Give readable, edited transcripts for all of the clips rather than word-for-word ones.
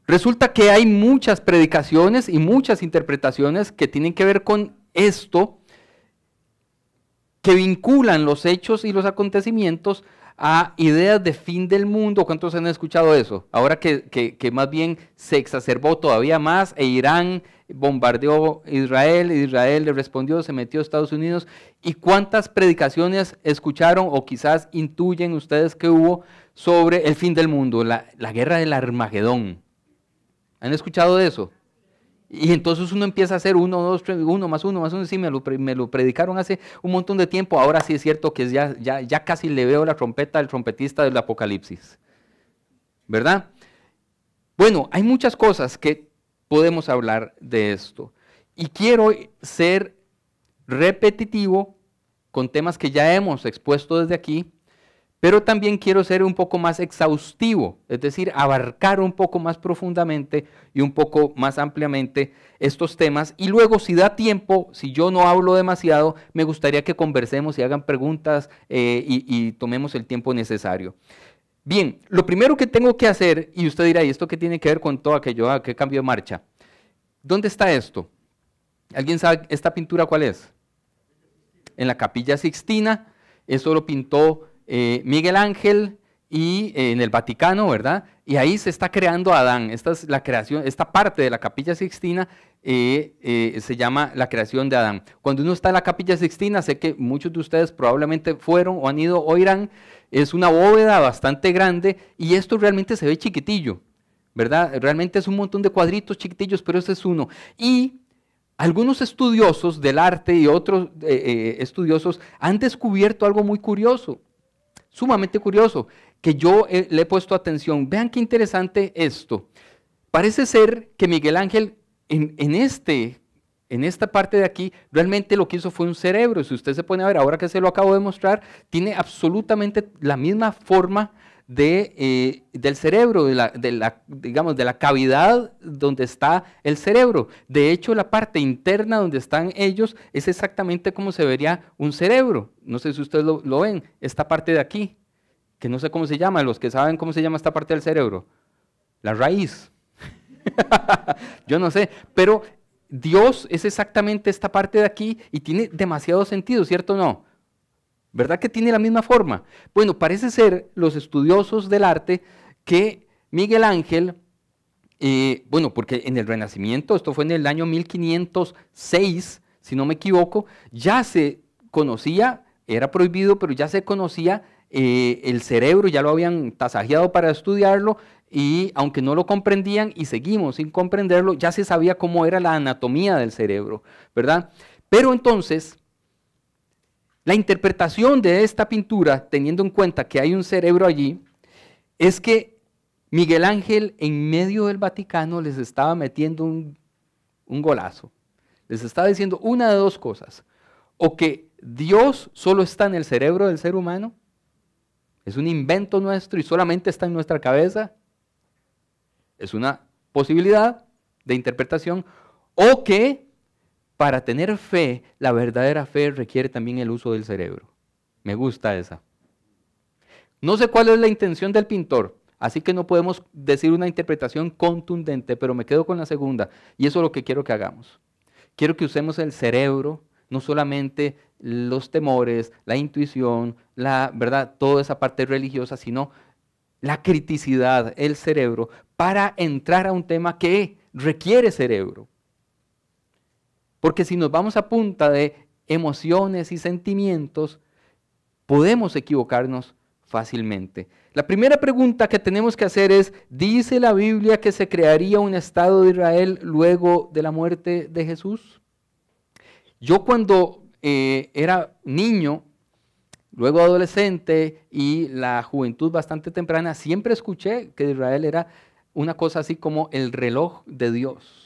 Resulta que hay muchas predicaciones y muchas interpretaciones que tienen que ver con esto, que vinculan los hechos y los acontecimientos a ideas de fin del mundo. ¿Cuántos han escuchado eso? Ahora que más bien se exacerbó todavía más e Irán bombardeó Israel, Israel le respondió, se metió a Estados Unidos. ¿Y cuántas predicaciones escucharon o quizás intuyen ustedes que hubo sobre el fin del mundo, la guerra del Armagedón? ¿Han escuchado de eso? Y entonces uno empieza a hacer 1, 2, 3, 1 más 1 más 1, sí, me lo predicaron hace un montón de tiempo, ahora sí es cierto que ya casi le veo la trompeta del trompetista del Apocalipsis, ¿verdad? Bueno, hay muchas cosas que podemos hablar de esto, y quiero ser repetitivo con temas que ya hemos expuesto desde aquí, pero también quiero ser un poco más exhaustivo, es decir, abarcar un poco más profundamente y un poco más ampliamente estos temas. Y luego, si da tiempo, si yo no hablo demasiado, me gustaría que conversemos y hagan preguntas y tomemos el tiempo necesario. Bien, lo primero que tengo que hacer, y usted dirá, ¿y esto qué tiene que ver con todo aquello, qué cambio de marcha? ¿Dónde está esto? ¿Alguien sabe esta pintura cuál es? En la Capilla Sixtina, eso lo pintó Miguel Ángel y en el Vaticano, ¿verdad? Y ahí se está creando Adán. Esta es la creación, esta parte de la Capilla Sixtina se llama la creación de Adán. Cuando uno está en la Capilla Sixtina, sé que muchos de ustedes probablemente fueron o han ido o irán, es una bóveda bastante grande y esto realmente se ve chiquitillo, ¿verdad? Realmente es un montón de cuadritos chiquitillos, pero ese es uno. Y algunos estudiosos del arte y otros estudiosos han descubierto algo muy curioso, sumamente curioso, que yo le he puesto atención. Vean qué interesante esto. Parece ser que Miguel Ángel en esta parte de aquí, realmente lo que hizo fue un cerebro. Si usted se pone a ver, ahora que se lo acabo de mostrar, tiene absolutamente la misma forma del cerebro, digamos, de la cavidad donde está el cerebro. De hecho, la parte interna donde están ellos es exactamente como se vería un cerebro. No sé si ustedes lo ven, esta parte de aquí, que no sé cómo se llama, los que saben cómo se llama esta parte del cerebro, la raíz. Yo no sé, pero Dios es exactamente esta parte de aquí y tiene demasiado sentido, ¿cierto o no? ¿Verdad que tiene la misma forma? Bueno, parece ser los estudiosos del arte que Miguel Ángel, bueno, porque en el Renacimiento, esto fue en el año 1506, si no me equivoco, ya se conocía, era prohibido, pero ya se conocía el cerebro, ya lo habían tasajeado para estudiarlo, y aunque no lo comprendían y seguimos sin comprenderlo, ya se sabía cómo era la anatomía del cerebro, ¿verdad? Pero entonces, la interpretación de esta pintura, teniendo en cuenta que hay un cerebro allí, es que Miguel Ángel en medio del Vaticano les estaba metiendo un golazo. Les estaba diciendo una de dos cosas. O que Dios solo está en el cerebro del ser humano, es un invento nuestro y solamente está en nuestra cabeza. Es una posibilidad de interpretación. O que para tener fe, la verdadera fe requiere también el uso del cerebro. Me gusta esa. No sé cuál es la intención del pintor, así que no podemos decir una interpretación contundente, pero me quedo con la segunda, y eso es lo que quiero que hagamos. Quiero que usemos el cerebro, no solamente los temores, la intuición, la verdad, toda esa parte religiosa, sino la criticidad, el cerebro, para entrar a un tema que requiere cerebro. Porque si nos vamos a punta de emociones y sentimientos, podemos equivocarnos fácilmente. La primera pregunta que tenemos que hacer es, ¿dice la Biblia que se crearía un Estado de Israel luego de la muerte de Jesús? Yo cuando era niño, luego adolescente y la juventud bastante temprana, siempre escuché que Israel era una cosa así como el reloj de Dios.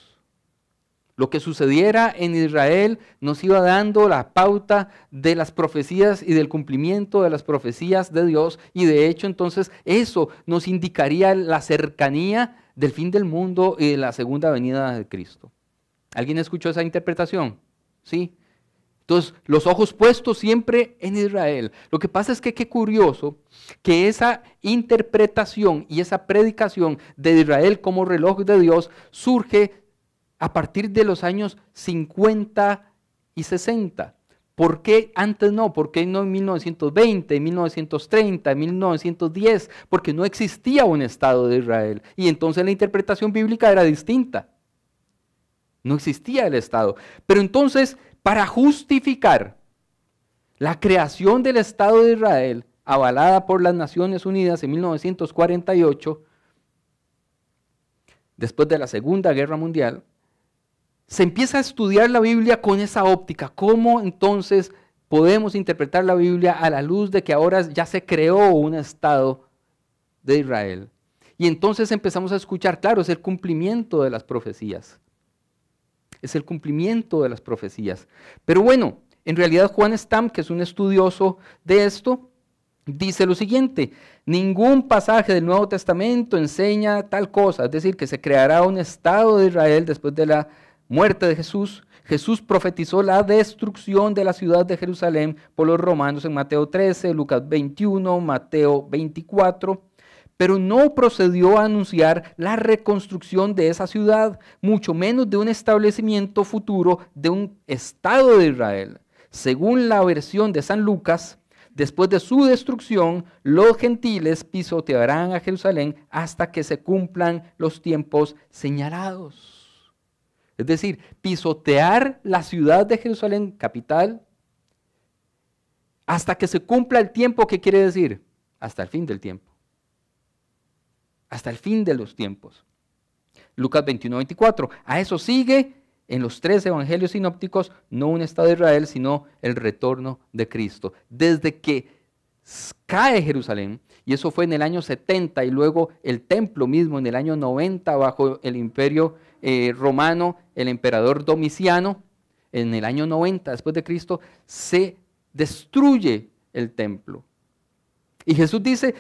Lo que sucediera en Israel nos iba dando la pauta de las profecías y del cumplimiento de las profecías de Dios, y de hecho entonces eso nos indicaría la cercanía del fin del mundo y de la segunda venida de Cristo. ¿Alguien escuchó esa interpretación? ¿Sí? Entonces, los ojos puestos siempre en Israel. Lo que pasa es que qué curioso que esa interpretación y esa predicación de Israel como reloj de Dios surge a partir de los años 50 y 60. ¿Por qué antes no? ¿Por qué no en 1920, en 1930, en 1910? Porque no existía un Estado de Israel y entonces la interpretación bíblica era distinta. No existía el Estado. Pero entonces, para justificar la creación del Estado de Israel, avalada por las Naciones Unidas en 1948, después de la Segunda Guerra Mundial, se empieza a estudiar la Biblia con esa óptica. ¿Cómo entonces podemos interpretar la Biblia a la luz de que ahora ya se creó un Estado de Israel? Y entonces empezamos a escuchar, claro, es el cumplimiento de las profecías. Es el cumplimiento de las profecías. Pero bueno, en realidad Juan Stam, que es un estudioso de esto, dice lo siguiente: ningún pasaje del Nuevo Testamento enseña tal cosa, es decir, que se creará un Estado de Israel después de la muerte de Jesús. Jesús profetizó la destrucción de la ciudad de Jerusalén por los romanos en Mateo 13, Lucas 21, Mateo 24, pero no procedió a anunciar la reconstrucción de esa ciudad, mucho menos de un establecimiento futuro de un Estado de Israel. Según la versión de San Lucas, después de su destrucción, los gentiles pisotearán a Jerusalén hasta que se cumplan los tiempos señalados. Es decir, pisotear la ciudad de Jerusalén, capital, hasta que se cumpla el tiempo. ¿Qué quiere decir? Hasta el fin del tiempo. Hasta el fin de los tiempos. Lucas 21, 24. A eso sigue en los 3 evangelios sinópticos, no un Estado de Israel, sino el retorno de Cristo. Desde que cae Jerusalén, y eso fue en el año 70, y luego el templo mismo en el año 90 bajo el imperio romano, el emperador Domiciano, en el año 90 después de Cristo, se destruye el templo. Y Jesús dice,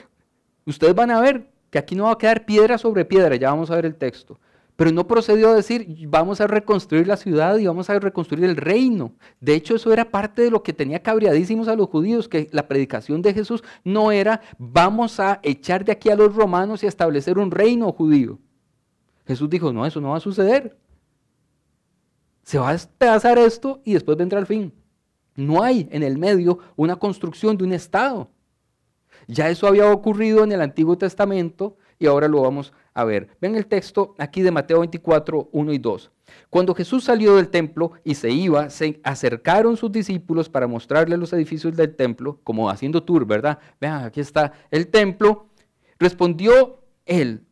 ustedes van a ver que aquí no va a quedar piedra sobre piedra, ya vamos a ver el texto. Pero no procedió a decir, vamos a reconstruir la ciudad y vamos a reconstruir el reino. De hecho, eso era parte de lo que tenía cabreadísimos a los judíos, que la predicación de Jesús no era, vamos a echar de aquí a los romanos y establecer un reino judío. Jesús dijo, no, eso no va a suceder. Se va a despedazar esto y después vendrá el fin. No hay en el medio una construcción de un Estado. Ya eso había ocurrido en el Antiguo Testamento y ahora lo vamos a ver. Ven el texto aquí de Mateo 24, 1 y 2. Cuando Jesús salió del templo y se iba, se acercaron sus discípulos para mostrarle los edificios del templo, como haciendo tour, ¿verdad? Vean, aquí está el templo. Respondió él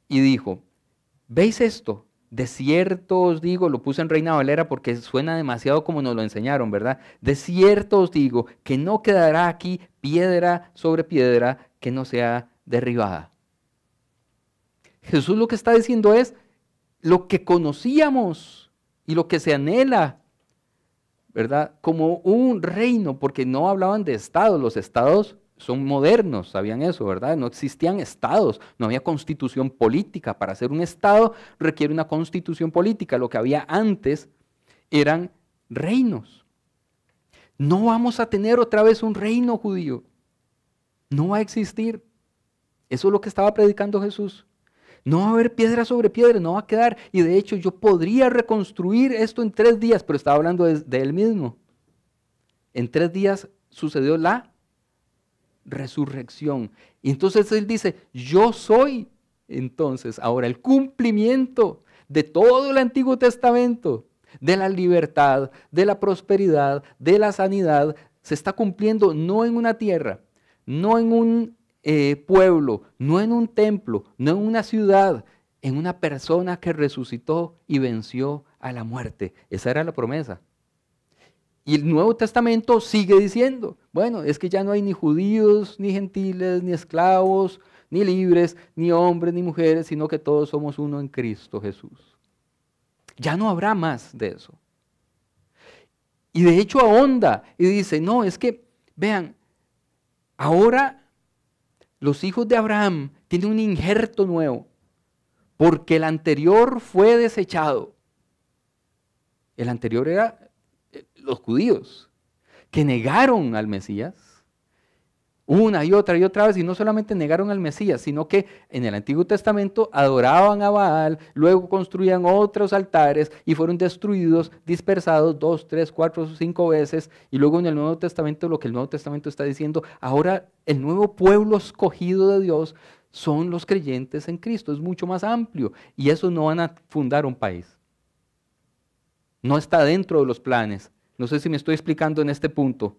y dijo, ¿veis esto? De cierto os digo, lo puse en Reina Valera porque suena demasiado como nos lo enseñaron, ¿verdad? De cierto os digo que no quedará aquí piedra sobre piedra que no sea derribada. Jesús lo que está diciendo es lo que conocíamos y lo que se anhela, ¿verdad? Como un reino, porque no hablaban de estados, los estados son modernos, sabían eso, ¿verdad? No existían estados, no había constitución política. Para ser un estado requiere una constitución política. Lo que había antes eran reinos. No vamos a tener otra vez un reino judío. No va a existir. Eso es lo que estaba predicando Jesús. No va a haber piedra sobre piedra, no va a quedar. Y de hecho yo podría reconstruir esto en 3 días, pero estaba hablando de él mismo. En 3 días sucedió la resurrección. Y entonces él dice, yo soy entonces ahora el cumplimiento de todo el Antiguo Testamento, de la libertad, de la prosperidad, de la sanidad. Se está cumpliendo no en una tierra, no en un pueblo, no en un templo, no en una ciudad, en una persona que resucitó y venció a la muerte. Esa era la promesa. Y el Nuevo Testamento sigue diciendo, bueno, es que ya no hay ni judíos, ni gentiles, ni esclavos, ni libres, ni hombres, ni mujeres, sino que todos somos uno en Cristo Jesús. Ya no habrá más de eso. Y de hecho ahonda y dice, no, es que, vean, ahora los hijos de Abraham tienen un injerto nuevo, porque el anterior fue desechado. El anterior era los judíos, que negaron al Mesías una y otra vez, y no solamente negaron al Mesías, sino que en el Antiguo Testamento adoraban a Baal, luego construían otros altares y fueron destruidos, dispersados 2, 3, 4, 5 veces, y luego en el Nuevo Testamento, lo que el Nuevo Testamento está diciendo, ahora el nuevo pueblo escogido de Dios son los creyentes en Cristo, es mucho más amplio, y esos no van a fundar un país. No está dentro de los planes. No sé si me estoy explicando en este punto.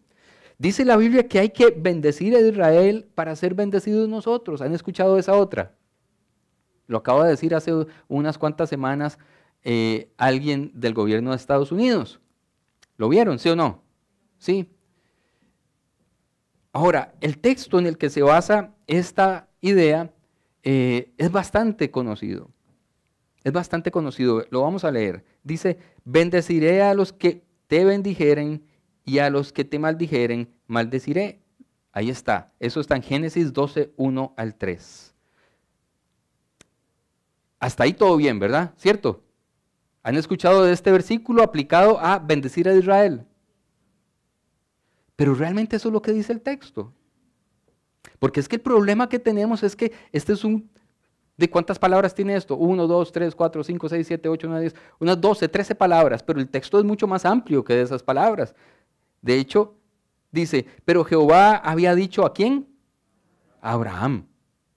Dice la Biblia que hay que bendecir a Israel para ser bendecidos nosotros. ¿Han escuchado esa otra? Lo acaba de decir hace unas cuantas semanas alguien del gobierno de Estados Unidos. ¿Lo vieron, sí o no? Sí. Ahora, el texto en el que se basa esta idea es bastante conocido. Es bastante conocido. Lo vamos a leer. Dice, bendeciré a los que te bendijeren y a los que te maldijeren, maldeciré. Ahí está. Eso está en Génesis 12, 1 al 3. Hasta ahí todo bien, ¿verdad? ¿Cierto? ¿Han escuchado de este versículo aplicado a bendecir a Israel? Pero realmente eso es lo que dice el texto. Porque es que el problema que tenemos es que este es un... ¿De cuántas palabras tiene esto? 1, 2, 3, 4, 5, 6, 7, 8, 9, 10, unas 12, 13 palabras, pero el texto es mucho más amplio que esas palabras. De hecho, dice, pero Jehová había dicho ¿a quién? A Abraham.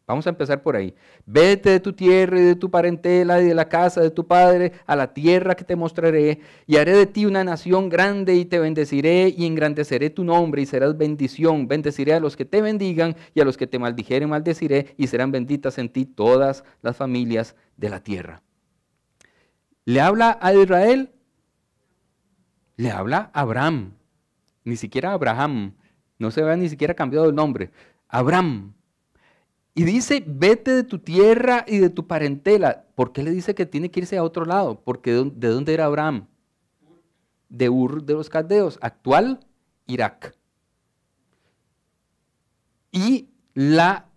Vamos a empezar por ahí. Vete de tu tierra y de tu parentela y de la casa de tu padre a la tierra que te mostraré y haré de ti una nación grande y te bendeciré y engrandeceré tu nombre y serás bendición. Bendeciré a los que te bendigan y a los que te maldijeren maldeciré y serán benditas en ti todas las familias de la tierra. ¿Le habla a Israel? Le habla a Abraham. Ni siquiera Abraham. No se había ni siquiera cambiado el nombre. Abraham. Y dice, vete de tu tierra y de tu parentela. ¿Por qué le dice que tiene que irse a otro lado? Porque ¿de dónde era Abraham? De Ur de los Caldeos, actual Irak. Y la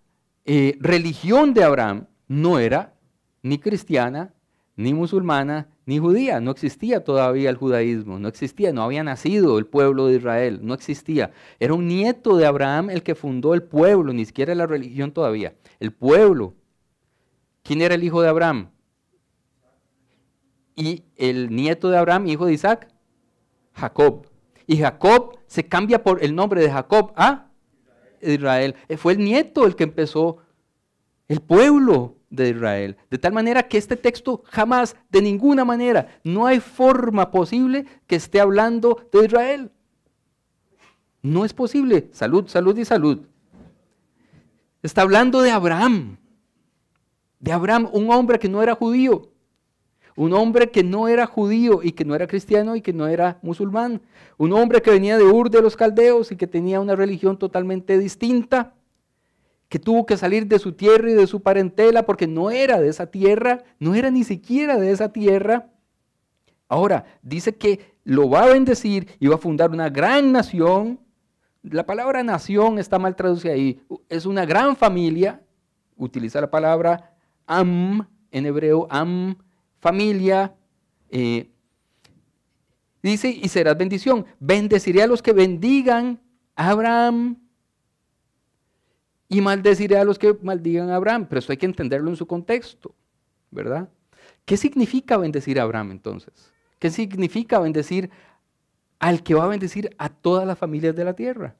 religión de Abraham no era ni cristiana, ni musulmana, ni judía. No existía todavía el judaísmo, no existía, no había nacido el pueblo de Israel, no existía. Era un nieto de Abraham el que fundó el pueblo, ni siquiera la religión todavía. El pueblo. ¿Quién era el hijo de Abraham? Y el nieto de Abraham, hijo de Isaac, Jacob. Y Jacob se cambia por el nombre de Jacob a Israel. Fue el nieto el que empezó el pueblo de Israel. De tal manera que este texto jamás, de ninguna manera, no hay forma posible que esté hablando de Israel. No es posible. Salud, salud y salud. Está hablando de Abraham. De Abraham, un hombre que no era judío. Un hombre que no era judío y que no era cristiano y que no era musulmán. Un hombre que venía de Ur de los Caldeos y que tenía una religión totalmente distinta. Que tuvo que salir de su tierra y de su parentela porque no era de esa tierra, no era ni siquiera de esa tierra. Ahora, dice que lo va a bendecir y va a fundar una gran nación. La palabra nación está mal traducida ahí. Es una gran familia. Utiliza la palabra am en hebreo, am, familia. Dice, y serás bendición. Bendeciré a los que bendigan a Abraham. Y maldeciré a los que maldigan a Abraham. Pero esto hay que entenderlo en su contexto, ¿verdad? ¿Qué significa bendecir a Abraham entonces? ¿Qué significa bendecir al que va a bendecir a todas las familias de la tierra?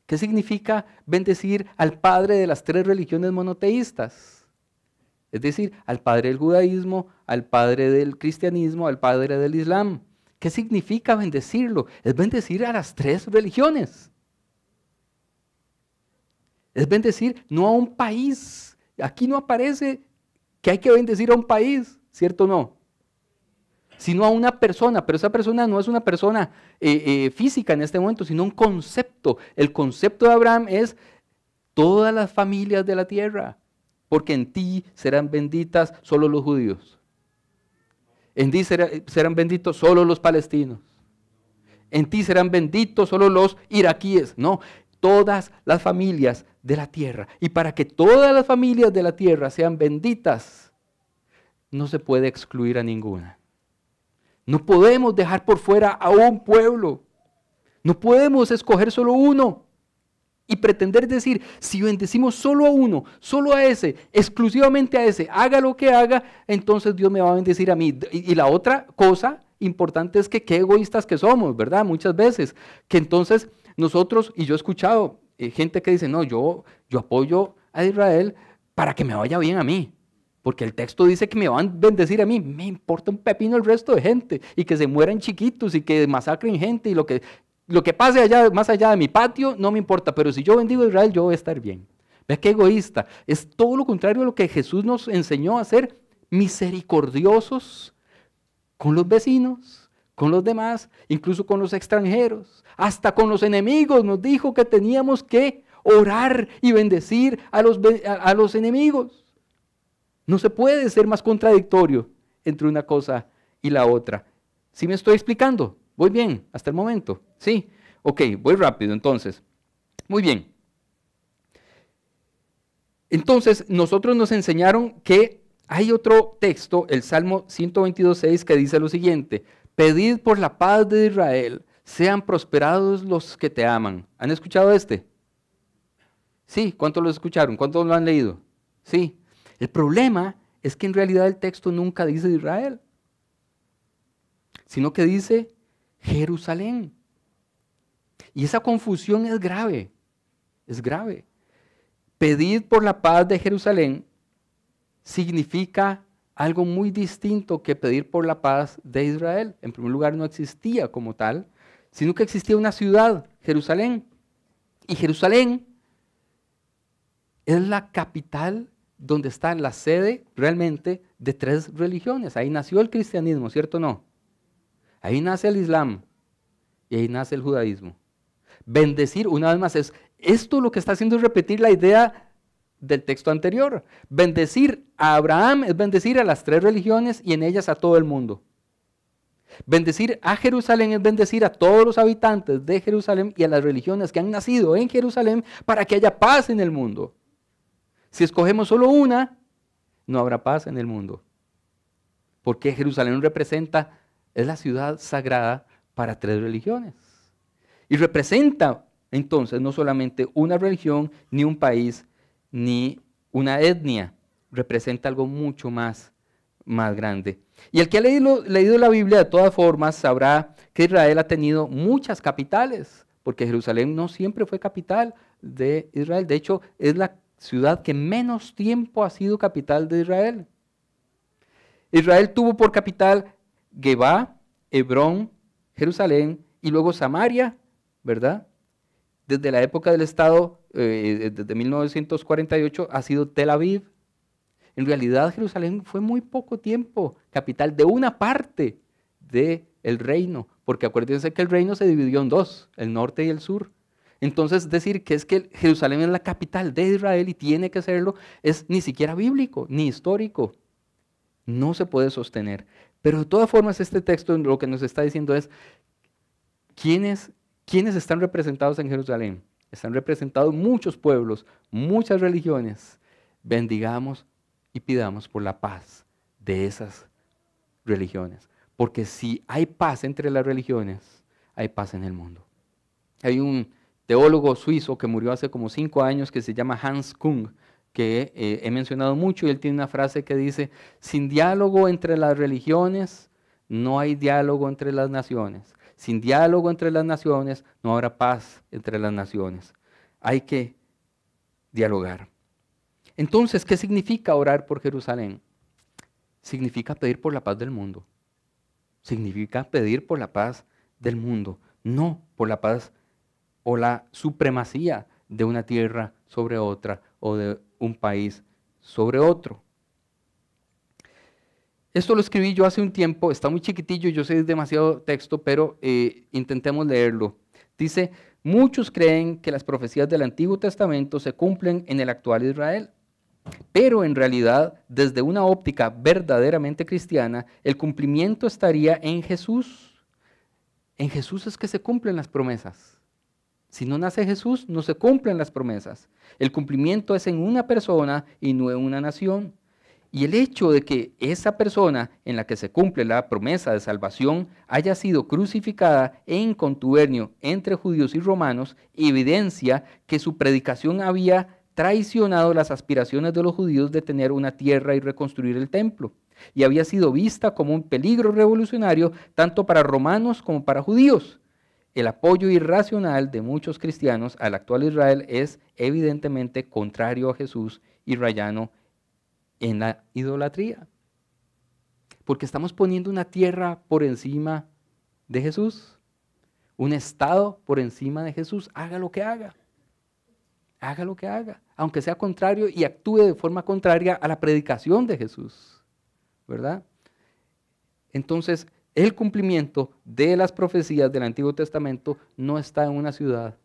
¿Qué significa bendecir al padre de las tres religiones monoteístas? Es decir, al padre del judaísmo, al padre del cristianismo, al padre del islam. ¿Qué significa bendecirlo? Es bendecir a las tres religiones. Es bendecir no a un país. Aquí no aparece que hay que bendecir a un país, ¿cierto o no? Sino a una persona, pero esa persona no es una persona física en este momento, sino un concepto. El concepto de Abraham es todas las familias de la tierra, porque en ti serán benditas solo los judíos. En ti serán benditos solo los palestinos. En ti serán benditos solo los iraquíes. No, todas las familias de la tierra. Y para que todas las familias de la tierra sean benditas, no se puede excluir a ninguna. No podemos dejar por fuera a un pueblo. No podemos escoger solo uno y pretender decir, si bendecimos solo a uno, solo a ese, exclusivamente a ese, haga lo que haga, entonces Dios me va a bendecir a mí. Y la otra cosa importante es que qué egoístas que somos, ¿verdad? Muchas veces, que entonces nosotros, y yo he escuchado gente que dice, no, yo apoyo a Israel para que me vaya bien a mí. Porque el texto dice que me van a bendecir a mí. Me importa un pepino el resto de gente. Y que se mueran chiquitos y que masacren gente. Y lo que pase allá, más allá de mi patio, no me importa. Pero si yo bendigo a Israel, yo voy a estar bien. ¿Ves qué egoísta? Es todo lo contrario a lo que Jesús nos enseñó a ser misericordiosos con los vecinos, con los demás, incluso con los extranjeros. Hasta con los enemigos nos dijo que teníamos que orar y bendecir a los enemigos. No se puede ser más contradictorio entre una cosa y la otra. ¿Sí me estoy explicando? ¿Voy bien hasta el momento? Sí. Ok, voy rápido entonces. Muy bien. Entonces, nosotros nos enseñaron que hay otro texto, el Salmo 122:6, que dice lo siguiente: pedid por la paz de Israel, sean prosperados los que te aman. ¿Han escuchado este? Sí, ¿cuántos lo escucharon? ¿Cuántos lo han leído? Sí. El problema es que en realidad el texto nunca dice Israel, sino que dice Jerusalén. Y esa confusión es grave, es grave. Pedid por la paz de Jerusalén significa algo muy distinto que pedir por la paz de Israel. En primer lugar, no existía como tal, sino que existía una ciudad, Jerusalén. Y Jerusalén es la capital donde está la sede realmente de 3 religiones. Ahí nació el cristianismo, ¿cierto o no? Ahí nace el islam y ahí nace el judaísmo. Bendecir, una vez más, esto lo que está haciendo es repetir la idea del texto anterior. Bendecir a Abraham es bendecir a las 3 religiones y en ellas a todo el mundo. Bendecir a Jerusalén es bendecir a todos los habitantes de Jerusalén y a las religiones que han nacido en Jerusalén para que haya paz en el mundo. Si escogemos solo una, no habrá paz en el mundo. Porque Jerusalén representa, es la ciudad sagrada para 3 religiones. Y representa entonces no solamente una religión, ni un país, ni una etnia. Representa algo mucho más grande. Y el que ha leído la Biblia de todas formas sabrá que Israel ha tenido muchas capitales, porque Jerusalén no siempre fue capital de Israel. De hecho, es la ciudad que menos tiempo ha sido capital de Israel. Israel tuvo por capital Gebá, Hebrón, Jerusalén y luego Samaria, ¿verdad? Desde la época del Estado, desde 1948, ha sido Tel Aviv. En realidad, Jerusalén fue muy poco tiempo capital de una parte del reino, porque acuérdense que el reino se dividió en 2, el norte y el sur. Entonces, decir que es que Jerusalén es la capital de Israel y tiene que serlo, es ni siquiera bíblico, ni histórico. No se puede sostener. Pero de todas formas, este texto lo que nos está diciendo es, ¿quiénes están representados en Jerusalén? Están representados muchos pueblos, muchas religiones. Bendigamos y pidamos por la paz de esas religiones. Porque si hay paz entre las religiones, hay paz en el mundo. Hay un teólogo suizo que murió hace como 5 años que se llama Hans Kung, que he mencionado mucho, y él tiene una frase que dice: sin diálogo entre las religiones, no hay diálogo entre las naciones. Sin diálogo entre las naciones, no habrá paz entre las naciones. Hay que dialogar. Entonces, ¿qué significa orar por Jerusalén? Significa pedir por la paz del mundo. Significa pedir por la paz del mundo, no por la paz o la supremacía de una tierra sobre otra o de un país sobre otro. Esto lo escribí yo hace un tiempo, está muy chiquitillo, yo sé que es demasiado texto, pero intentemos leerlo. Dice: muchos creen que las profecías del Antiguo Testamento se cumplen en el actual Israel, pero en realidad, desde una óptica verdaderamente cristiana, el cumplimiento estaría en Jesús. En Jesús es que se cumplen las promesas. Si no nace Jesús, no se cumplen las promesas. El cumplimiento es en una persona y no en una nación. Y el hecho de que esa persona en la que se cumple la promesa de salvación haya sido crucificada en contubernio entre judíos y romanos evidencia que su predicación había traicionado las aspiraciones de los judíos de tener una tierra y reconstruir el templo. Y había sido vista como un peligro revolucionario tanto para romanos como para judíos. El apoyo irracional de muchos cristianos al actual Israel es evidentemente contrario a Jesús y rayano en la idolatría. Porque estamos poniendo una tierra por encima de Jesús, un estado por encima de Jesús. Haga lo que haga. Haga lo que haga, aunque sea contrario y actúe de forma contraria a la predicación de Jesús, ¿verdad? Entonces, el cumplimiento de las profecías del Antiguo Testamento no está en una ciudad,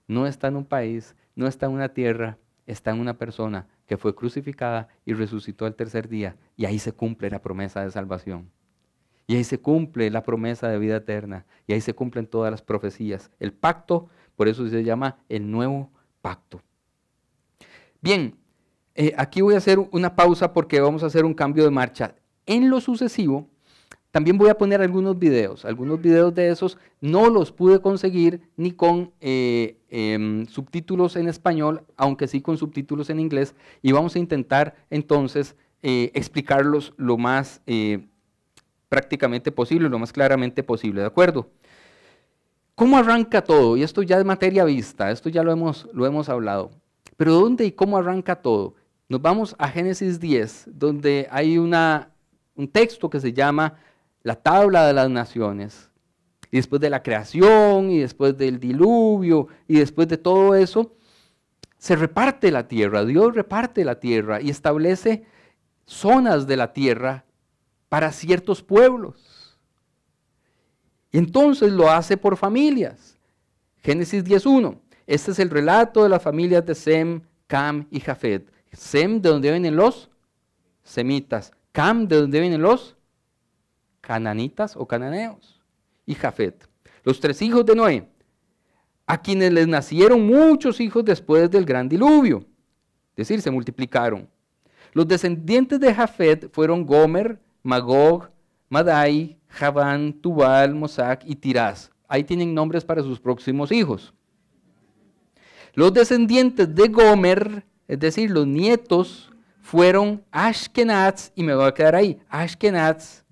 no está en un país, no está en una tierra, está en una persona que fue crucificada y resucitó al tercer día. Y ahí se cumple la promesa de salvación. Y ahí se cumple la promesa de vida eterna. Y ahí se cumplen todas las profecías. El pacto, por eso se llama el nuevo pacto. Bien, aquí voy a hacer una pausa porque vamos a hacer un cambio de marcha. En lo sucesivo, también voy a poner algunos videos de esos no los pude conseguir ni con subtítulos en español, aunque sí con subtítulos en inglés, y vamos a intentar entonces explicarlos lo más prácticamente posible, lo más claramente posible, ¿de acuerdo? ¿Cómo arranca todo? Y esto ya es materia vista, esto ya lo hemos hablado. Pero ¿dónde y cómo arranca todo? Nos vamos a Génesis 10, donde hay un texto que se llama la tabla de las naciones. Y después de la creación, y después del diluvio, y después de todo eso, se reparte la tierra. Dios reparte la tierra y establece zonas de la tierra para ciertos pueblos. Y entonces lo hace por familias. Génesis 10:1. Este es el relato de las familias de Sem, Cam y Jafet. Sem, ¿de dónde vienen los semitas? Cam, ¿de dónde vienen los cananitas o cananeos? Y Jafet. Los 3 hijos de Noé, a quienes les nacieron muchos hijos después del gran diluvio. Es decir, se multiplicaron. Los descendientes de Jafet fueron Gomer, Magog, Madai, Javán, Tubal, Mosac y Tirás. Ahí tienen nombres para sus próximos hijos. Los descendientes de Gomer, es decir, los nietos, fueron Ashkenaz, y me voy a quedar ahí, Ashkenaz,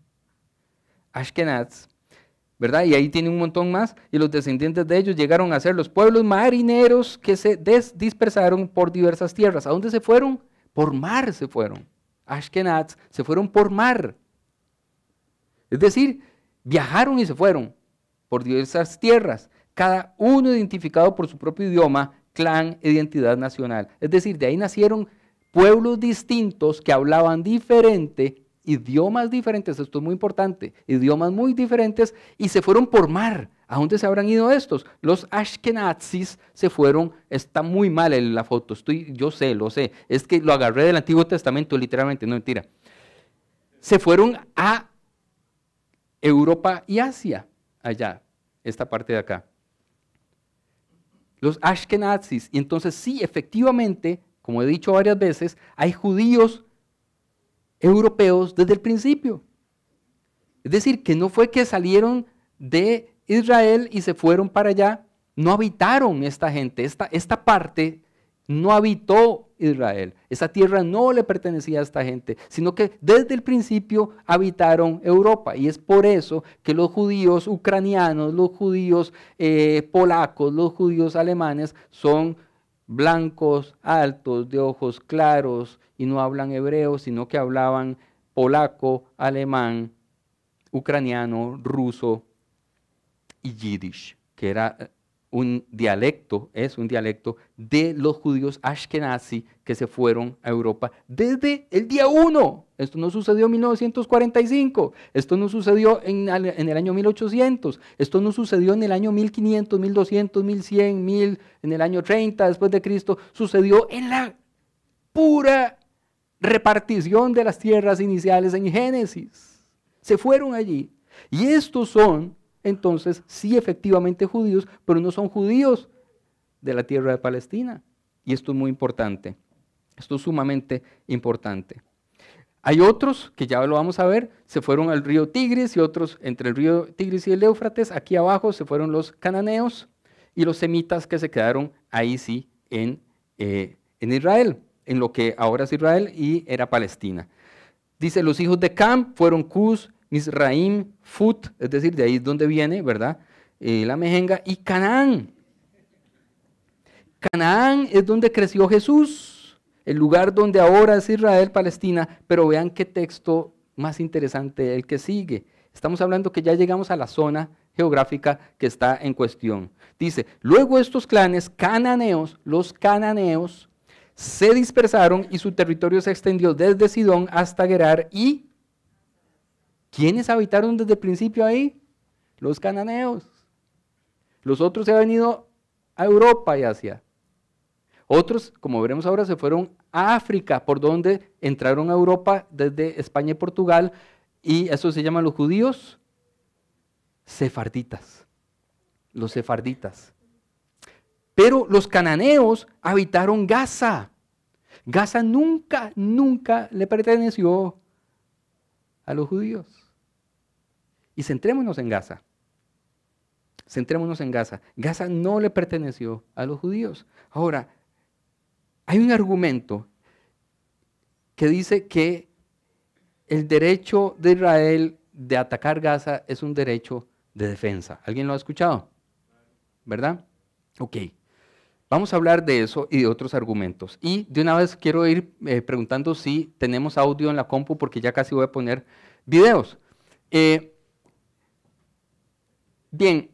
¿verdad? Y ahí tiene un montón más, y los descendientes de ellos llegaron a ser los pueblos marineros que se dispersaron por diversas tierras. ¿A dónde se fueron? Por mar se fueron. Ashkenaz, se fueron por mar. Es decir, viajaron y se fueron por diversas tierras, cada uno identificado por su propio idioma, clan e identidad nacional. Es decir, de ahí nacieron pueblos distintos que hablaban diferente, idiomas diferentes, esto es muy importante, idiomas muy diferentes, y se fueron por mar. ¿A dónde se habrán ido estos? Los Ashkenazis se fueron, está muy mal en la foto, yo sé, lo sé, es que lo agarré del Antiguo Testamento literalmente, no mentira. Se fueron a Europa y Asia, allá, esta parte de acá. Los Ashkenazis, y entonces sí, efectivamente, como he dicho varias veces, hay judíos europeos desde el principio. Es decir, que no fue que salieron de Israel y se fueron para allá, no habitaron esta gente, esta parte no habitó Israel, esa tierra no le pertenecía a esta gente, sino que desde el principio habitaron Europa, y es por eso que los judíos ucranianos, los judíos polacos, los judíos alemanes son blancos, altos, de ojos claros, y no hablan hebreo, sino que hablaban polaco, alemán, ucraniano, ruso y yiddish, que era es un dialecto de los judíos ashkenazi que se fueron a Europa desde el día 1. Esto no sucedió en 1945, esto no sucedió en el año 1800, esto no sucedió en el año 1500, 1200, 1100, 1000, en el año 30 después de Cristo, sucedió en la pura repartición de las tierras iniciales en Génesis. Se fueron allí. Y estos son, entonces, sí efectivamente judíos, pero no son judíos de la tierra de Palestina. Y esto es muy importante. Esto es sumamente importante. Hay otros, que ya lo vamos a ver, se fueron al río Tigris y otros entre el río Tigris y el Éufrates. Aquí abajo se fueron los cananeos y los semitas que se quedaron ahí sí en Israel, en lo que ahora es Israel y era Palestina. Dice, los hijos de Cam fueron Cus, Misraim, Fut, es decir, de ahí es donde viene, ¿verdad? La mejenga, y Canaán. Canaán es donde creció Jesús, el lugar donde ahora es Israel, Palestina, pero vean qué texto más interesante el que sigue. Estamos hablando que ya llegamos a la zona geográfica que está en cuestión. Dice, luego estos clanes cananeos, los cananeos, se dispersaron y su territorio se extendió desde Sidón hasta Gerar. ¿Y quiénes habitaron desde el principio ahí? Los cananeos. Los otros se han venido a Europa y Asia. Otros, como veremos ahora, se fueron a África, por donde entraron a Europa desde España y Portugal, y eso se llaman los judíos sefarditas. Los sefarditas. Pero los cananeos habitaron Gaza. Gaza nunca le perteneció a los judíos. Y centrémonos en Gaza. Centrémonos en Gaza. Gaza no le perteneció a los judíos. Ahora, hay un argumento que dice que el derecho de Israel de atacar Gaza es un derecho de defensa. ¿Alguien lo ha escuchado? ¿Verdad? Ok. Vamos a hablar de eso y de otros argumentos. Y de una vez quiero ir preguntando si tenemos audio en la compu, porque ya casi voy a poner videos. Bien,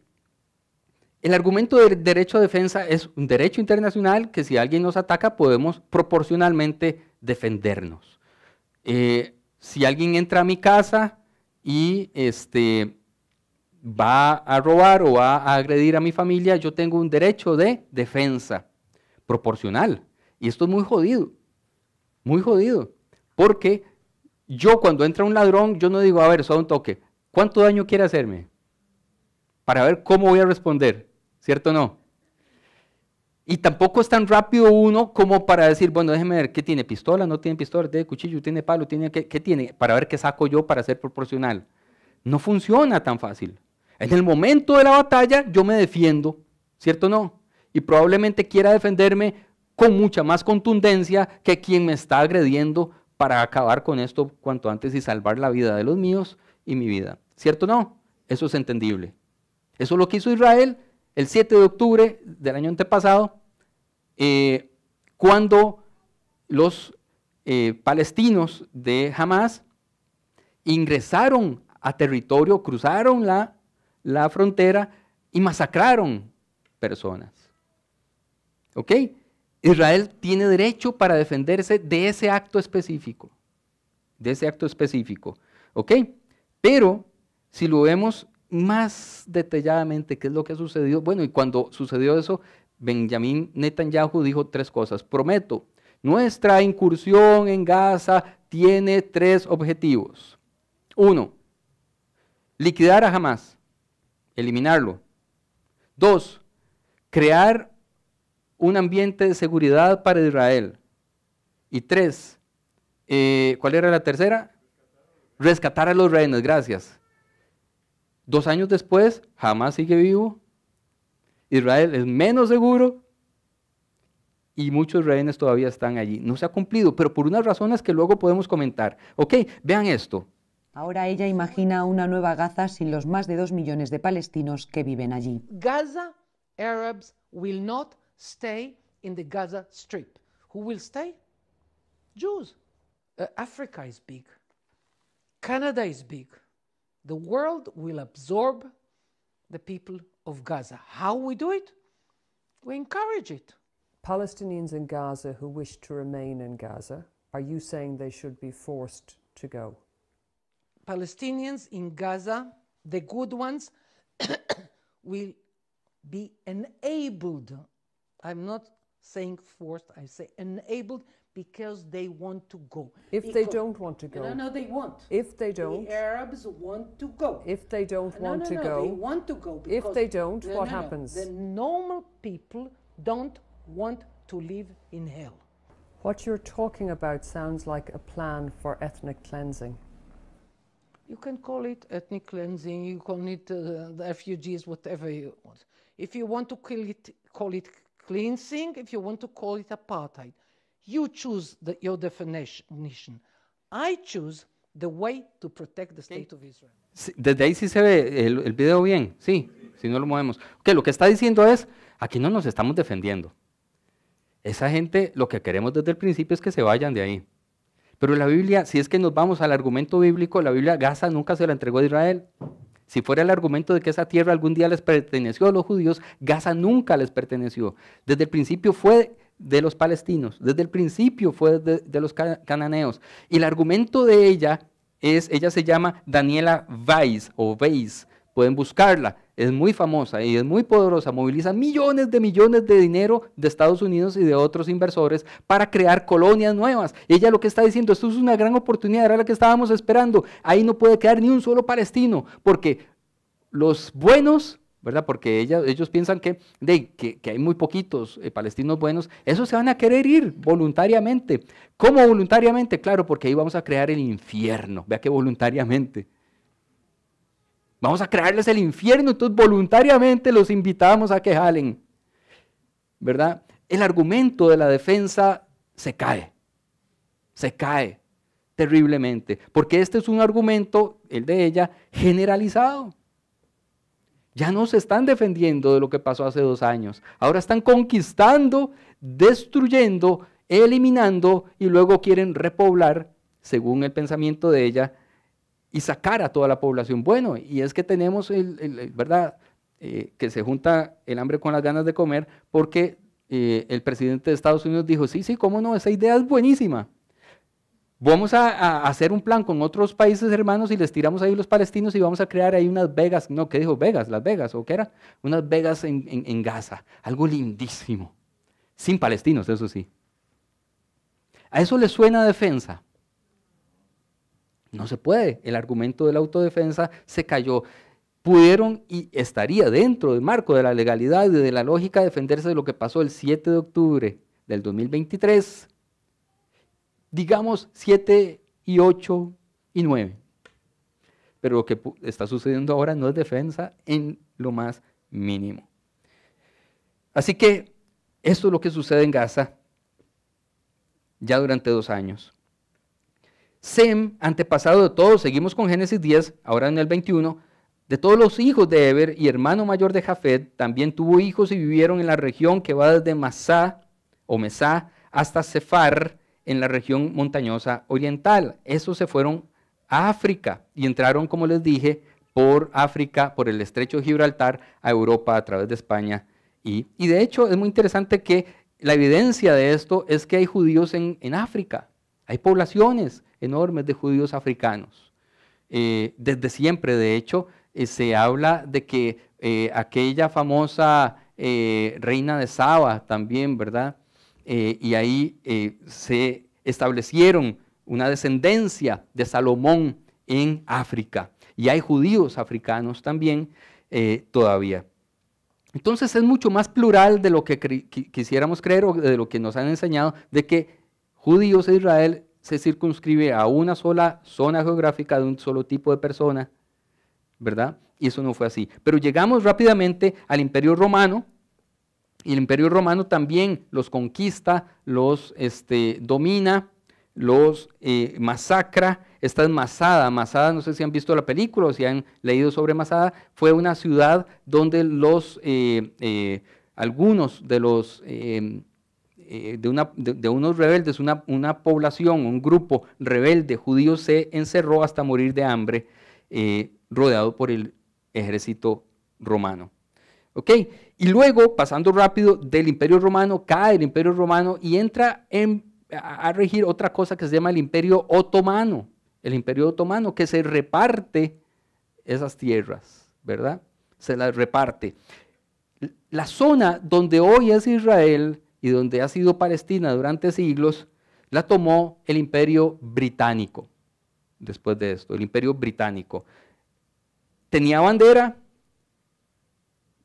el argumento del derecho a defensa es un derecho internacional que si alguien nos ataca podemos proporcionalmente defendernos. Si alguien entra a mi casa y va a robar o va a agredir a mi familia, yo tengo un derecho de defensa proporcional. Y esto es muy jodido, porque yo cuando entra un ladrón, yo no digo, a ver, solo un toque, ¿cuánto daño quiere hacerme? Para ver cómo voy a responder, ¿cierto o no? Y tampoco es tan rápido uno como para decir, bueno, déjeme ver, ¿qué tiene? ¿Pistola? ¿No tiene pistola? ¿Tiene cuchillo? ¿Tiene palo? ¿Qué tiene? Para ver qué saco yo para ser proporcional. No funciona tan fácil. En el momento de la batalla yo me defiendo, ¿cierto o no? Y probablemente quiera defenderme con mucha más contundencia que quien me está agrediendo para acabar con esto cuanto antes y salvar la vida de los míos y mi vida. ¿Cierto o no? Eso es entendible. Eso es lo que hizo Israel el 7 de octubre del año antepasado, cuando los palestinos de Hamas ingresaron a territorio, cruzaron la frontera y masacraron personas. ¿Ok? Israel tiene derecho para defenderse de ese acto específico. ¿Ok? Pero si lo vemos más detalladamente, ¿qué es lo que ha sucedido? Bueno, y cuando sucedió eso, Benjamín Netanyahu dijo 3 cosas. Prometo, nuestra incursión en Gaza tiene 3 objetivos. 1, liquidar a Hamás, eliminarlo. 2, crear un ambiente de seguridad para Israel. Y 3, ¿cuál era la tercera? Rescatar a los rehenes, gracias. 2 años después, Hamás sigue vivo, Israel es menos seguro y muchos rehenes todavía están allí. No se ha cumplido, pero por unas razones que luego podemos comentar. Ok, vean esto. Ahora ella imagina una nueva Gaza sin los más de 2 millones de palestinos que viven allí. Gaza Arabs will not stay in the Gaza Strip. Who will stay? Jews. Africa is big. Canada is big. The world will absorb the people of Gaza. How we do it? We encourage it. Palestinians in Gaza who wish to remain in Gaza, are you saying they should be forced to go? Palestinians in Gaza, the good ones, will be enabled. I'm not saying forced, I say enabled because they want to go. If they don't want to go. No, they won't. If they don't. The Arabs want to go. If they don't want to go. They want to go. If they don't, what happens? The normal people don't want to live in hell. What you're talking about sounds like a plan for ethnic cleansing. You can call it ethnic cleansing, you call it the refugees, whatever you want. If you want to call it cleansing, if you want to call it apartheid, you choose your definition. I choose the way to protect the state of Israel. Sí, desde ahí sí se ve el video bien, sí, si no lo movemos. Ok, lo que está diciendo es, aquí no nos estamos defendiendo. Esa gente, lo que queremos desde el principio es que se vayan de ahí. Pero la Biblia, si es que nos vamos al argumento bíblico, la Biblia, Gaza nunca se la entregó a Israel. Si fuera el argumento de que esa tierra algún día les perteneció a los judíos, Gaza nunca les perteneció. Desde el principio fue de los palestinos, desde el principio fue de los cananeos. Y el argumento de ella se llama Daniela Weiss, o Weiss, pueden buscarla, es muy famosa y es muy poderosa, moviliza millones de dinero de Estados Unidos y de otros inversores para crear colonias nuevas. Ella lo que está diciendo, esto es una gran oportunidad, era la que estábamos esperando, ahí no puede quedar ni un solo palestino, porque los buenos, ¿verdad? Porque ellos piensan que hay muy poquitos palestinos buenos, esos se van a querer ir voluntariamente. ¿Cómo voluntariamente? Claro, porque ahí vamos a crear el infierno, vea que voluntariamente. Vamos a crearles el infierno, entonces voluntariamente los invitamos a que jalen, ¿verdad? El argumento de la defensa se cae terriblemente, porque este es un argumento, el de ella, generalizado. Ya no se están defendiendo de lo que pasó hace 2 años, ahora están conquistando, destruyendo, eliminando y luego quieren repoblar, según el pensamiento de ella, y sacar a toda la población. Bueno, y es que tenemos, ¿verdad? Que se junta el hambre con las ganas de comer, porque el presidente de Estados Unidos dijo, sí, cómo no, esa idea es buenísima. Vamos a hacer un plan con otros países hermanos y les tiramos ahí los palestinos y vamos a crear ahí unas Vegas, no, ¿qué dijo? Las Vegas, ¿o qué era? Unas Vegas en Gaza, algo lindísimo, sin palestinos, eso sí. ¿A eso le suena defensa? No se puede, el argumento de la autodefensa se cayó. Pudieron y estaría dentro del marco de la legalidad y de la lógica defenderse de lo que pasó el 7 de octubre del 2023, digamos 7 y 8 y 9. Pero lo que está sucediendo ahora no es defensa en lo más mínimo. Así que esto es lo que sucede en Gaza ya durante 2 años. Sem, antepasado de todos, seguimos con Génesis 10, ahora en el 21, de todos los hijos de Eber y hermano mayor de Jafet, también tuvo hijos y vivieron en la región que va desde Mesá hasta Sefar, en la región montañosa oriental. Esos se fueron a África y entraron, como les dije, por África, por el estrecho de Gibraltar, a Europa a través de España. Y de hecho es muy interesante que la evidencia de esto es que hay judíos en África, hay poblaciones enormes de judíos africanos. Desde siempre, de hecho, se habla de que aquella famosa reina de Saba también, ¿verdad? Y ahí se establecieron una descendencia de Salomón en África. Y hay judíos africanos también todavía. Entonces es mucho más plural de lo que quisiéramos creer o de lo que nos han enseñado, de que judíos de Israel se circunscribe a una sola zona geográfica de un solo tipo de persona, ¿verdad? Y eso no fue así. Pero llegamos rápidamente al Imperio Romano, y el Imperio Romano también los conquista, los domina, los masacra. Esta es Masada. Masada, no sé si han visto la película o si han leído sobre Masada, fue una ciudad donde algunos de los de unos rebeldes, una población, un grupo rebelde judío se encerró hasta morir de hambre, rodeado por el ejército romano. ¿Ok? Y luego, pasando rápido del Imperio Romano, cae el Imperio Romano y entra a regir otra cosa que se llama el Imperio Otomano. El Imperio Otomano, que se reparte esas tierras, ¿verdad? Se las reparte. La zona donde hoy es Israel y donde ha sido Palestina durante siglos, la tomó el Imperio Británico. Después de esto, el Imperio Británico. Tenía bandera,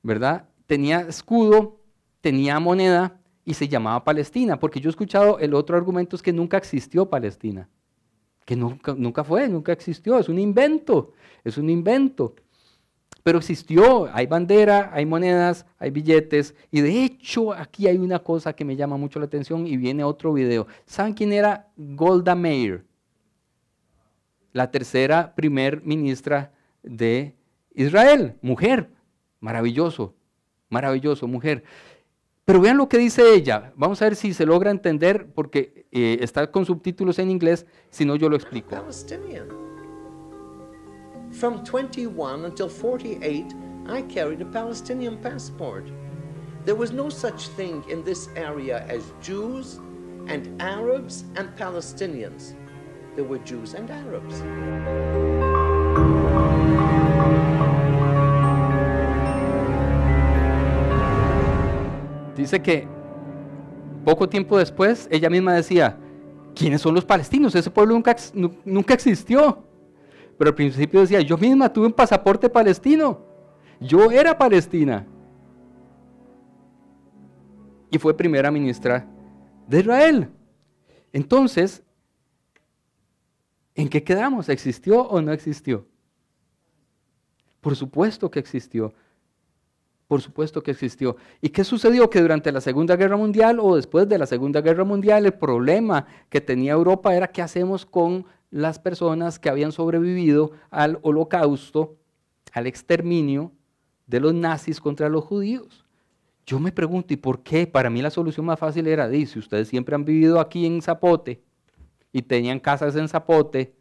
¿verdad? Tenía escudo, tenía moneda y se llamaba Palestina, porque yo he escuchado el otro argumento es que nunca existió Palestina, que nunca existió, es un invento, pero existió, hay bandera, hay monedas, hay billetes, y de hecho aquí hay una cosa que me llama mucho la atención y viene otro video. ¿Saben quién era Golda Meir? La tercera primer ministra de Israel, mujer, maravilloso, mujer. Pero vean lo que dice ella, vamos a ver si se logra entender, porque está con subtítulos en inglés, si no yo lo explico. Palestinian. From 21 until 48, I carried a Palestinian passport. There was no such thing in this area as Jews and Arabs and Palestinians. There were Jews and Arabs. Dice que poco tiempo después ella misma decía, ¿quiénes son los palestinos? Ese pueblo nunca existió. Pero al principio decía, yo misma tuve un pasaporte palestino, yo era palestina. Y fue primera ministra de Israel. Entonces, ¿en qué quedamos? ¿Existió o no existió? Por supuesto que existió. Por supuesto que existió. ¿Y qué sucedió? Que durante la Segunda Guerra Mundial o después de la Segunda Guerra Mundial, el problema que tenía Europa era qué hacemos con las personas que habían sobrevivido al holocausto, al exterminio de los nazis contra los judíos. Yo me pregunto, ¿y por qué? Para mí la solución más fácil era, si ustedes siempre han vivido aquí en Zapote y tenían casas en Zapote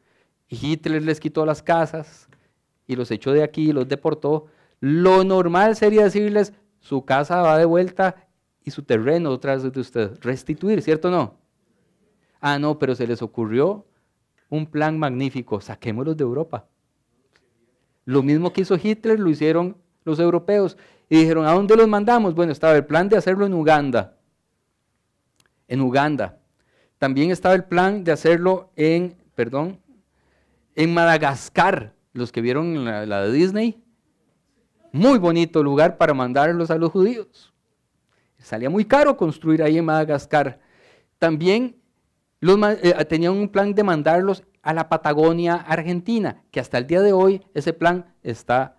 y Hitler les quitó las casas y los echó de aquí y los deportó, lo normal sería decirles, su casa va de vuelta y su terreno otra vez de ustedes, restituir, ¿cierto o no? Ah, no, pero se les ocurrió un plan magnífico, saquémoslos de Europa. Lo mismo que hizo Hitler, lo hicieron los europeos. Y dijeron, ¿a dónde los mandamos? Bueno, estaba el plan de hacerlo en Uganda. También estaba el plan de hacerlo en Madagascar. Los que vieron la de Disney, muy bonito lugar para mandarlos a los judíos. Salía muy caro construir ahí en Madagascar. También tenían un plan de mandarlos a la Patagonia Argentina, que hasta el día de hoy ese plan está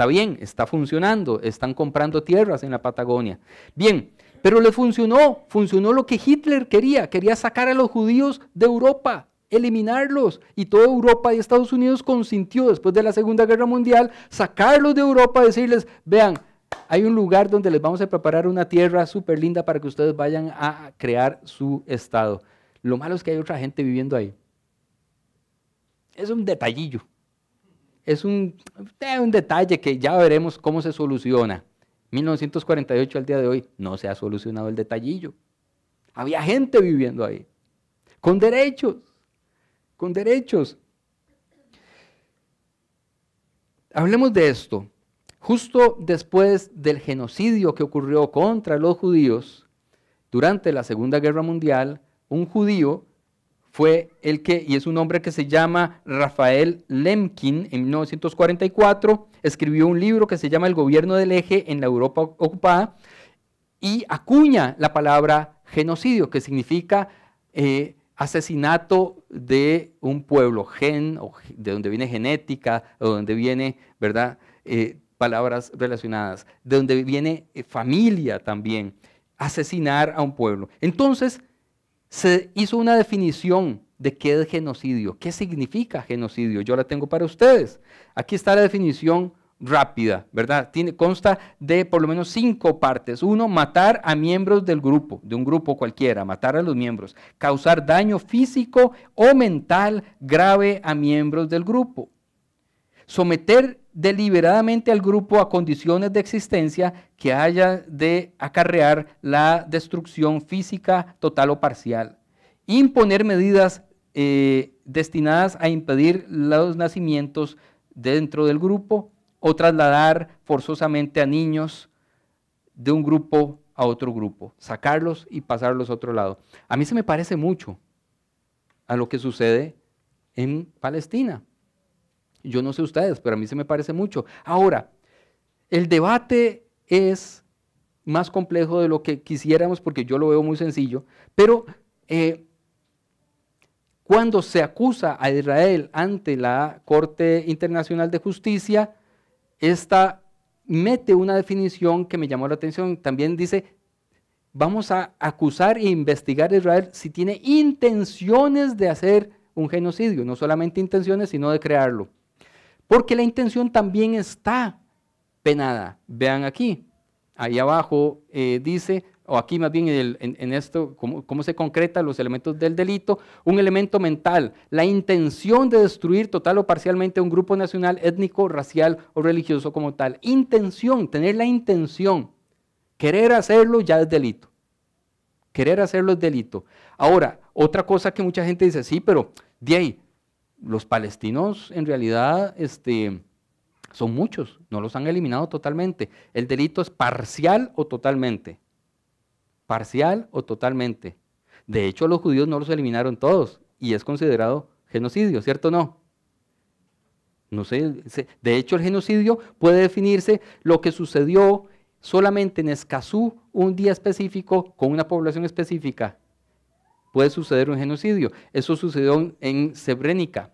bien, está funcionando, están comprando tierras en la Patagonia. Bien, pero le funcionó lo que Hitler quería sacar a los judíos de Europa, eliminarlos, y toda Europa y Estados Unidos consintió después de la Segunda Guerra Mundial, sacarlos de Europa, decirles, vean, hay un lugar donde les vamos a preparar una tierra súper linda para que ustedes vayan a crear su estado. Lo malo es que hay otra gente viviendo ahí. Es un detallillo. Es un detalle que ya veremos cómo se soluciona. 1948 al día de hoy no se ha solucionado el detallillo. Había gente viviendo ahí, con derechos. Hablemos de esto. Justo después del genocidio que ocurrió contra los judíos, durante la Segunda Guerra Mundial, un judío fue y es un hombre que se llama Raphael Lemkin, en 1944, escribió un libro que se llama El gobierno del eje en la Europa ocupada, y acuña la palabra genocidio, que significa asesinato de un pueblo, de donde viene genética, o donde viene, ¿verdad?, palabras relacionadas, de donde viene familia también, asesinar a un pueblo. Entonces, se hizo una definición de qué es genocidio, qué significa genocidio. Yo la tengo para ustedes. Aquí está la definición rápida, ¿verdad? Consta de por lo menos 5 partes. 1, matar a miembros del grupo, de un grupo cualquiera, matar a los miembros. Causar daño físico o mental grave a miembros del grupo. Someter deliberadamente al grupo a condiciones de existencia que haya de acarrear la destrucción física total o parcial. Imponer medidas destinadas a impedir los nacimientos dentro del grupo o trasladar forzosamente a niños de un grupo a otro grupo, sacarlos y pasarlos a otro lado. A mí se me parece mucho a lo que sucede en Palestina. Yo no sé ustedes, pero a mí se me parece mucho. Ahora, el debate es más complejo de lo que quisiéramos, porque yo lo veo muy sencillo, pero cuando se acusa a Israel ante la Corte Internacional de Justicia, esta mete una definición que me llamó la atención. También dice, vamos a acusar e investigar a Israel si tiene intenciones de hacer un genocidio, no solamente intenciones, sino de crearlo. Porque la intención también está penada. Vean aquí, ahí abajo dice, o aquí más bien en esto, cómo se concretan los elementos del delito. Un elemento mental, la intención de destruir total o parcialmente un grupo nacional, étnico, racial o religioso como tal. Intención, tener la intención. Querer hacerlo ya es delito. Querer hacerlo es delito. Ahora, otra cosa que mucha gente dice, sí, pero de ahí, los palestinos en realidad son muchos, no los han eliminado totalmente. El delito es parcial o totalmente. Parcial o totalmente. De hecho, los judíos no los eliminaron todos y es considerado genocidio, ¿cierto o no? No sé, de hecho el genocidio puede definirse lo que sucedió solamente en Escazú un día específico con una población específica. Puede suceder un genocidio. Eso sucedió en Srebrenica,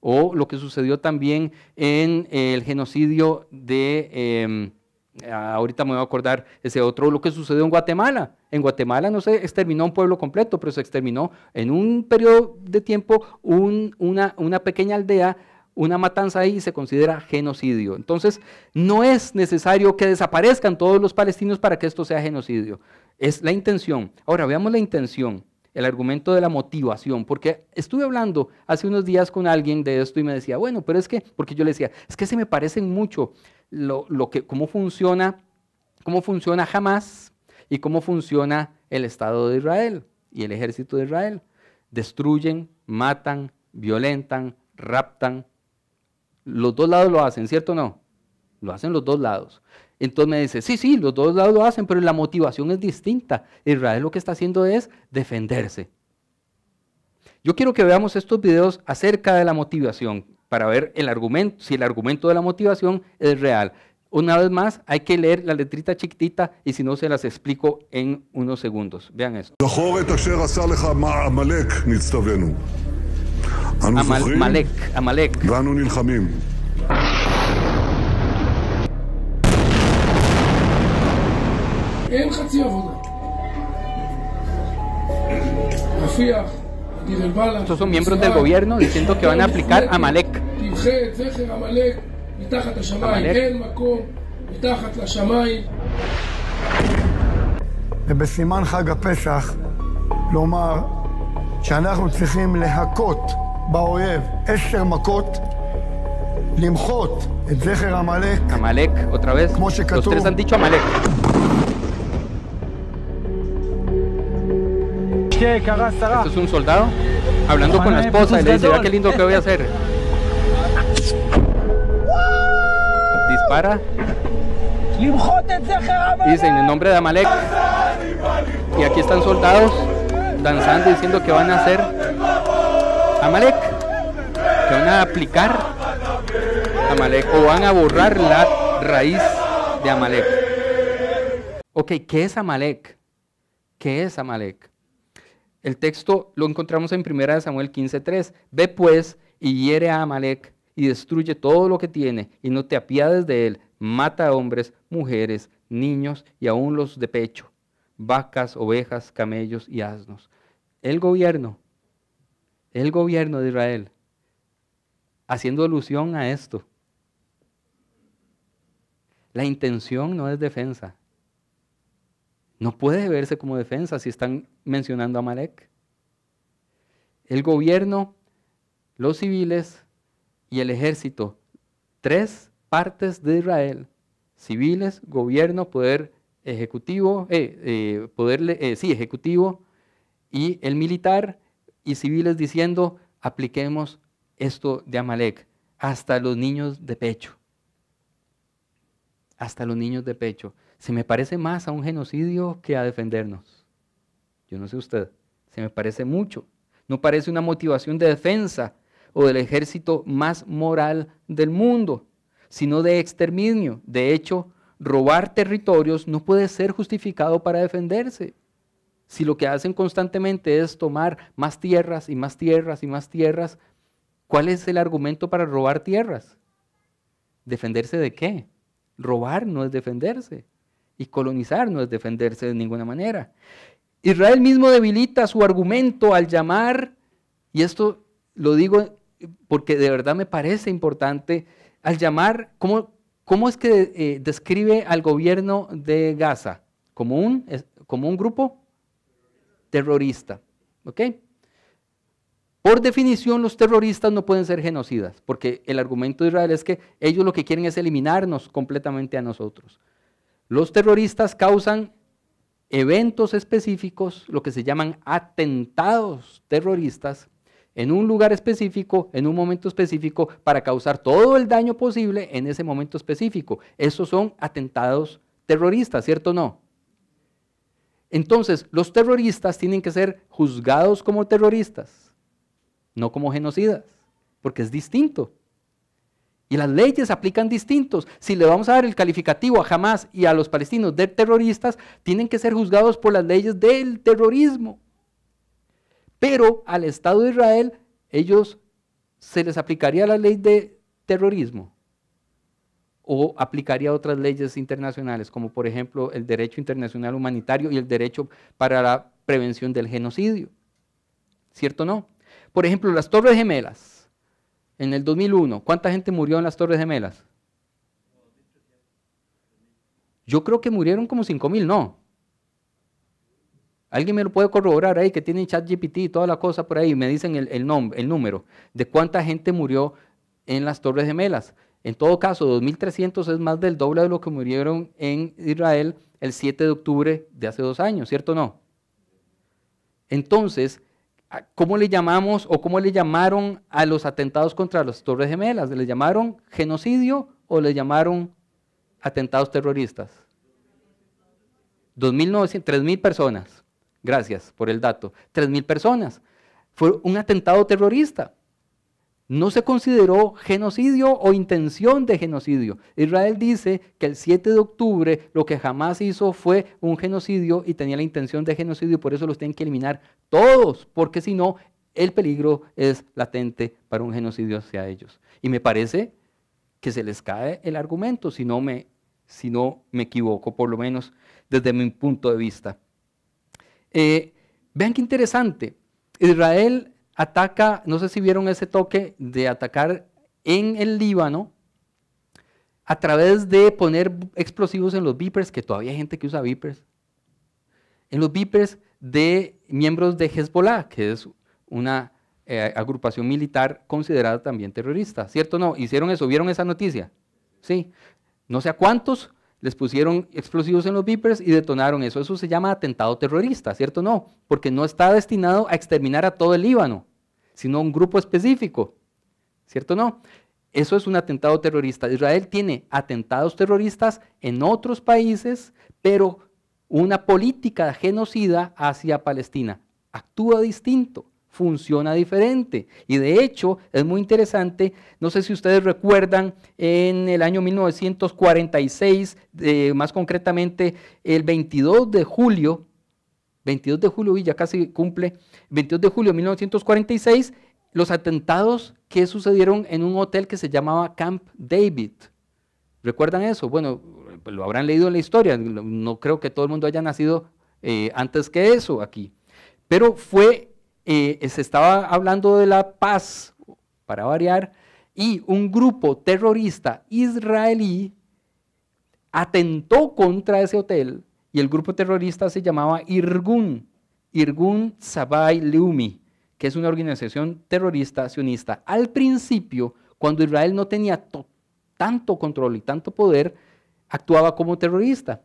o lo que sucedió también en el genocidio de, ahorita me voy a acordar ese otro, lo que sucedió en Guatemala. En Guatemala no se exterminó un pueblo completo, pero se exterminó en un periodo de tiempo una pequeña aldea, una matanza ahí, y se considera genocidio. Entonces, no es necesario que desaparezcan todos los palestinos para que esto sea genocidio. Es la intención. Ahora, veamos la intención. El argumento de la motivación, porque estuve hablando hace unos días con alguien de esto y me decía, bueno, pero es que, porque yo le decía, es que se me parecen mucho cómo funciona Hamás y cómo funciona el Estado de Israel y el ejército de Israel. Destruyen, matan, violentan, raptan. Los dos lados lo hacen, ¿cierto o no? Lo hacen los dos lados. Entonces me dice, sí, los dos lados lo hacen, pero la motivación es distinta. Israel lo que está haciendo es defenderse. Yo quiero que veamos estos videos acerca de la motivación, para ver el argumento, si el argumento de la motivación es real. Una vez más, hay que leer la letrita chiquitita, y si no, se las explico en unos segundos. Vean esto. Amalek. Estos son miembros del gobierno diciendo que van a aplicar Amalek. ובסימן חג הפסח לומר שאנחנו צריכים להכות באויב 10 מכות, למחות את זכר עמלק. Amalek, otra vez. Los tres han dicho Amalek. Esto es un soldado hablando con la esposa y le dice, vea qué lindo que voy a hacer. Dispara. Dice en el nombre de Amalek. Y aquí están soldados danzando diciendo que van a hacer Amalek, que van a aplicar Amalek o van a borrar la raíz de Amalek. Ok, ¿qué es Amalek? ¿Qué es Amalek? El texto lo encontramos en 1 Samuel 15:3. Ve pues y hiere a Amalek y destruye todo lo que tiene y no te apiades de él. Mata a hombres, mujeres, niños y aún los de pecho, vacas, ovejas, camellos y asnos. El gobierno de Israel, haciendo alusión a esto. La intención no es defensa. No puede verse como defensa si están mencionando a Amalek. El gobierno, los civiles y el ejército, 3 partes de Israel, civiles, gobierno, poder ejecutivo, ejecutivo y el militar y civiles diciendo, apliquemos esto de Amalek hasta los niños de pecho. Hasta los niños de pecho. Se me parece más a un genocidio que a defendernos. Yo no sé usted, se me parece mucho. No parece una motivación de defensa o del ejército más moral del mundo, sino de exterminio. De hecho, robar territorios no puede ser justificado para defenderse. Si lo que hacen constantemente es tomar más tierras y más tierras y más tierras, ¿cuál es el argumento para robar tierras? ¿Defenderse de qué? Robar no es defenderse y colonizar no es defenderse de ninguna manera. Israel mismo debilita su argumento al llamar, y esto lo digo porque de verdad me parece importante, al llamar, ¿cómo es que describe al gobierno de Gaza? Como un grupo terrorista, ¿ok? Por definición, los terroristas no pueden ser genocidas, porque el argumento de Israel es que ellos lo que quieren es eliminarnos completamente a nosotros. Los terroristas causan eventos específicos, lo que se llaman atentados terroristas, en un lugar específico, en un momento específico, para causar todo el daño posible en ese momento específico. Esos son atentados terroristas, ¿cierto o no? Entonces, los terroristas tienen que ser juzgados como terroristas, no como genocidas, porque es distinto. Y las leyes aplican distintos. Si le vamos a dar el calificativo a Hamás y a los palestinos de terroristas, tienen que ser juzgados por las leyes del terrorismo. Pero al Estado de Israel, ellos se les aplicaría la ley de terrorismo o aplicaría otras leyes internacionales, como por ejemplo el derecho internacional humanitario y el derecho para la prevención del genocidio. ¿Cierto o no? Por ejemplo, las Torres Gemelas, en el 2001, ¿cuánta gente murió en las Torres Gemelas? Yo creo que murieron como 5,000, ¿no? ¿Alguien me lo puede corroborar ahí que tienen ChatGPT y toda la cosa por ahí? Me dicen el número de cuánta gente murió en las Torres Gemelas. En todo caso, 2.300 es más del doble de lo que murieron en Israel el 7 de octubre de hace 2 años, ¿cierto o no? Entonces, ¿cómo le llamamos o cómo le llamaron a los atentados contra las Torres Gemelas? ¿Le llamaron genocidio o le llamaron atentados terroristas? 3.000 personas. Gracias por el dato. 3.000 personas. Fue un atentado terrorista. No se consideró genocidio o intención de genocidio. Israel dice que el 7 de octubre lo que jamás hizo fue un genocidio y tenía la intención de genocidio, por eso los tienen que eliminar todos, porque si no, el peligro es latente para un genocidio hacia ellos. Y me parece que se les cae el argumento, si no me equivoco, por lo menos desde mi punto de vista. Vean qué interesante. Israel ataca, no sé si vieron ese toque de atacar en el Líbano a través de poner explosivos en los beepers, que todavía hay gente que usa beepers, en los beepers de miembros de Hezbollah, que es una agrupación militar considerada también terrorista, ¿cierto o no? ¿Hicieron eso? ¿Vieron esa noticia? Sí. No sé a cuántos les pusieron explosivos en los beepers y detonaron eso. Eso se llama atentado terrorista, ¿cierto o no? Porque no está destinado a exterminar a todo el Líbano, sino a un grupo específico, ¿cierto o no? Eso es un atentado terrorista. Israel tiene atentados terroristas en otros países, pero una política genocida hacia Palestina. Actúa distinto, funciona diferente. Y de hecho, es muy interesante, no sé si ustedes recuerdan, en el año 1946, más concretamente el 22 de julio, y ya casi cumple, 22 de julio de 1946, los atentados que sucedieron en un hotel que se llamaba Camp David. ¿Recuerdan eso? Bueno, lo habrán leído en la historia, no creo que todo el mundo haya nacido antes que eso aquí. Pero se estaba hablando de la paz, para variar, y un grupo terrorista israelí atentó contra ese hotel, y el grupo terrorista se llamaba Irgun Tzavai Leumi, que es una organización terrorista sionista. Al principio, cuando Israel no tenía tanto control y tanto poder, actuaba como terrorista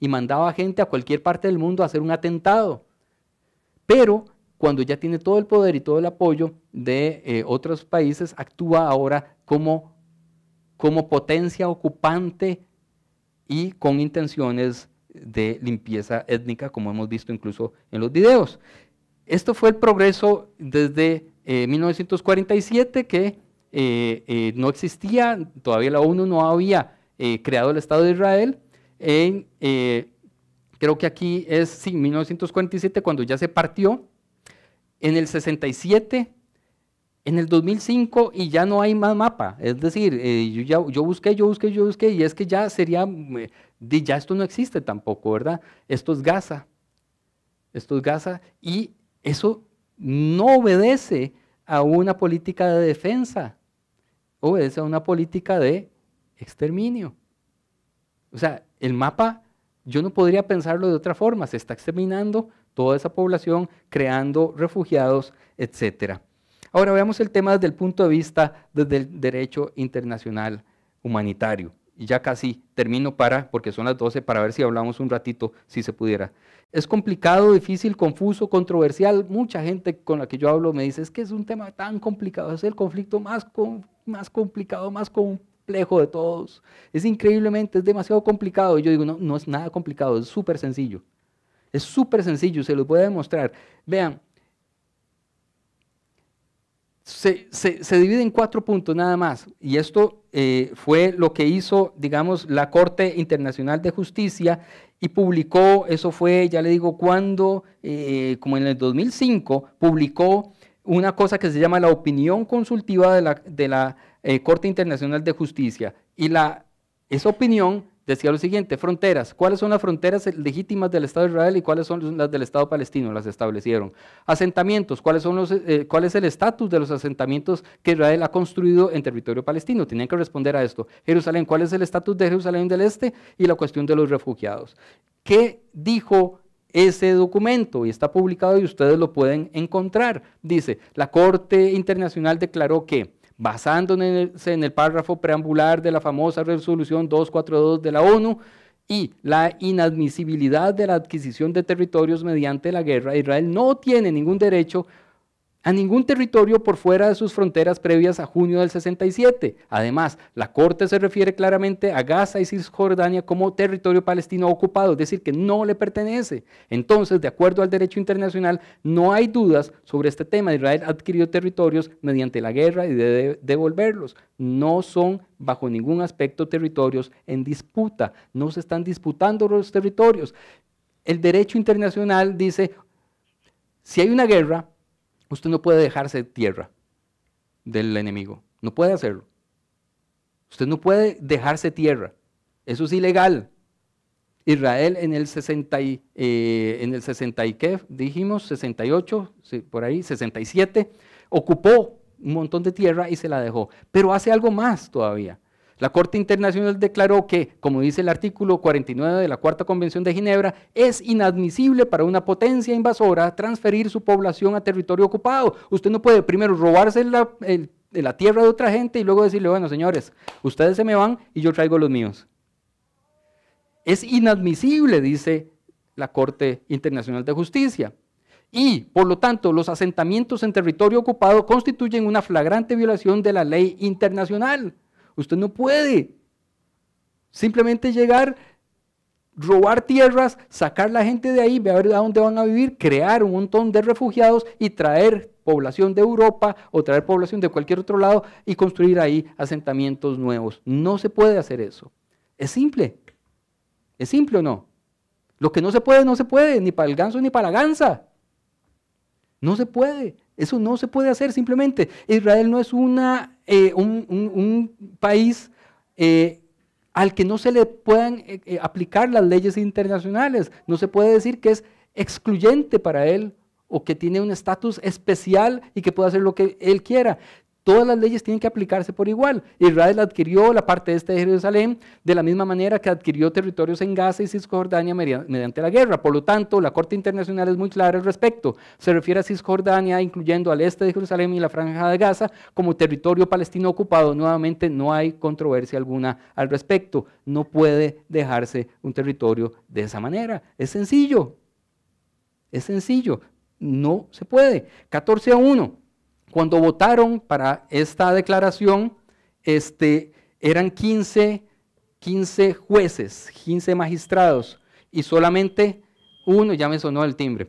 y mandaba gente a cualquier parte del mundo a hacer un atentado. Pero cuando ya tiene todo el poder y todo el apoyo de otros países, actúa ahora como potencia ocupante y con intenciones de limpieza étnica, como hemos visto incluso en los videos. Esto fue el progreso desde 1947, que no existía, todavía la ONU no había creado el Estado de Israel, creo que aquí es, sí, 1947, cuando ya se partió, en el 67, en el 2005, y ya no hay más mapa. Es decir, yo busqué, y es que ya sería, ya esto no existe tampoco, ¿verdad? Esto es Gaza, y eso no obedece a una política de defensa, obedece a una política de exterminio. O sea, el mapa, yo no podría pensarlo de otra forma, se está exterminando toda esa población, creando refugiados, etc. Ahora veamos el tema desde el punto de vista del derecho internacional humanitario. Y ya casi termino porque son las 12, para ver si hablamos un ratito, si se pudiera. Es complicado, difícil, confuso, controversial. Mucha gente con la que yo hablo me dice, es que es un tema tan complicado, es el conflicto más complicado, más complejo de todos. Es demasiado complicado. Y yo digo, no, no es nada complicado, es súper sencillo. Es súper sencillo, se los voy a demostrar. Vean, se divide en 4 puntos nada más, y esto fue lo que hizo, digamos, la Corte Internacional de Justicia, y publicó, eso fue, ya le digo cuándo, como en el 2005, publicó una cosa que se llama la opinión consultiva de la Corte Internacional de Justicia, y esa opinión decía lo siguiente: fronteras, ¿cuáles son las fronteras legítimas del Estado de Israel y cuáles son las del Estado palestino? Las establecieron. Asentamientos, ¿cuál es el estatus de los asentamientos que Israel ha construido en territorio palestino? Tenían que responder a esto. Jerusalén, ¿cuál es el estatus de Jerusalén del Este? Y la cuestión de los refugiados. ¿Qué dijo ese documento? Y está publicado y ustedes lo pueden encontrar. Dice, la Corte Internacional declaró que, basándose en el párrafo preambular de la famosa resolución 242 de la ONU y la inadmisibilidad de la adquisición de territorios mediante la guerra, Israel no tiene ningún derecho a ningún territorio por fuera de sus fronteras previas a junio del 67. Además, la Corte se refiere claramente a Gaza y Cisjordania como territorio palestino ocupado, es decir, que no le pertenece. Entonces, de acuerdo al derecho internacional, no hay dudas sobre este tema. Israel ha adquirido territorios mediante la guerra y debe devolverlos. No son bajo ningún aspecto territorios en disputa, no se están disputando los territorios. El derecho internacional dice, si hay una guerra, usted no puede dejarse tierra del enemigo, no puede hacerlo. Usted no puede dejarse tierra, eso es ilegal. Israel en el 60 y ¿qué? Dijimos 68, sí, por ahí, 67, ocupó un montón de tierra y se la dejó, pero hace algo más todavía. La Corte Internacional declaró que, como dice el artículo 49 de la Cuarta Convención de Ginebra, es inadmisible para una potencia invasora transferir su población a territorio ocupado. Usted no puede primero robarse la tierra de otra gente y luego decirle, bueno, señores, ustedes se me van y yo traigo los míos. Es inadmisible, dice la Corte Internacional de Justicia. Y, por lo tanto, los asentamientos en territorio ocupado constituyen una flagrante violación de la ley internacional. Usted no puede simplemente llegar, robar tierras, sacar la gente de ahí, ver a dónde van a vivir, crear un montón de refugiados y traer población de Europa o traer población de cualquier otro lado y construir ahí asentamientos nuevos. No se puede hacer eso. Es simple. ¿Es simple o no? Lo que no se puede, no se puede, ni para el ganso ni para la gansa. No se puede. Eso no se puede hacer simplemente. Israel no es un país al que no se le puedan aplicar las leyes internacionales. No se puede decir que es excluyente para él o que tiene un estatus especial y que puede hacer lo que él quiera. Todas las leyes tienen que aplicarse por igual. Israel adquirió la parte este de Jerusalén de la misma manera que adquirió territorios en Gaza y Cisjordania mediante la guerra. Por lo tanto, la Corte Internacional es muy clara al respecto. Se refiere a Cisjordania, incluyendo al este de Jerusalén y la Franja de Gaza, como territorio palestino ocupado. Nuevamente, no hay controversia alguna al respecto. No puede dejarse un territorio de esa manera. Es sencillo. Es sencillo. No se puede. 14-1. Cuando votaron para esta declaración, eran 15 jueces, 15 magistrados, y solamente uno, ya me sonó el timbre,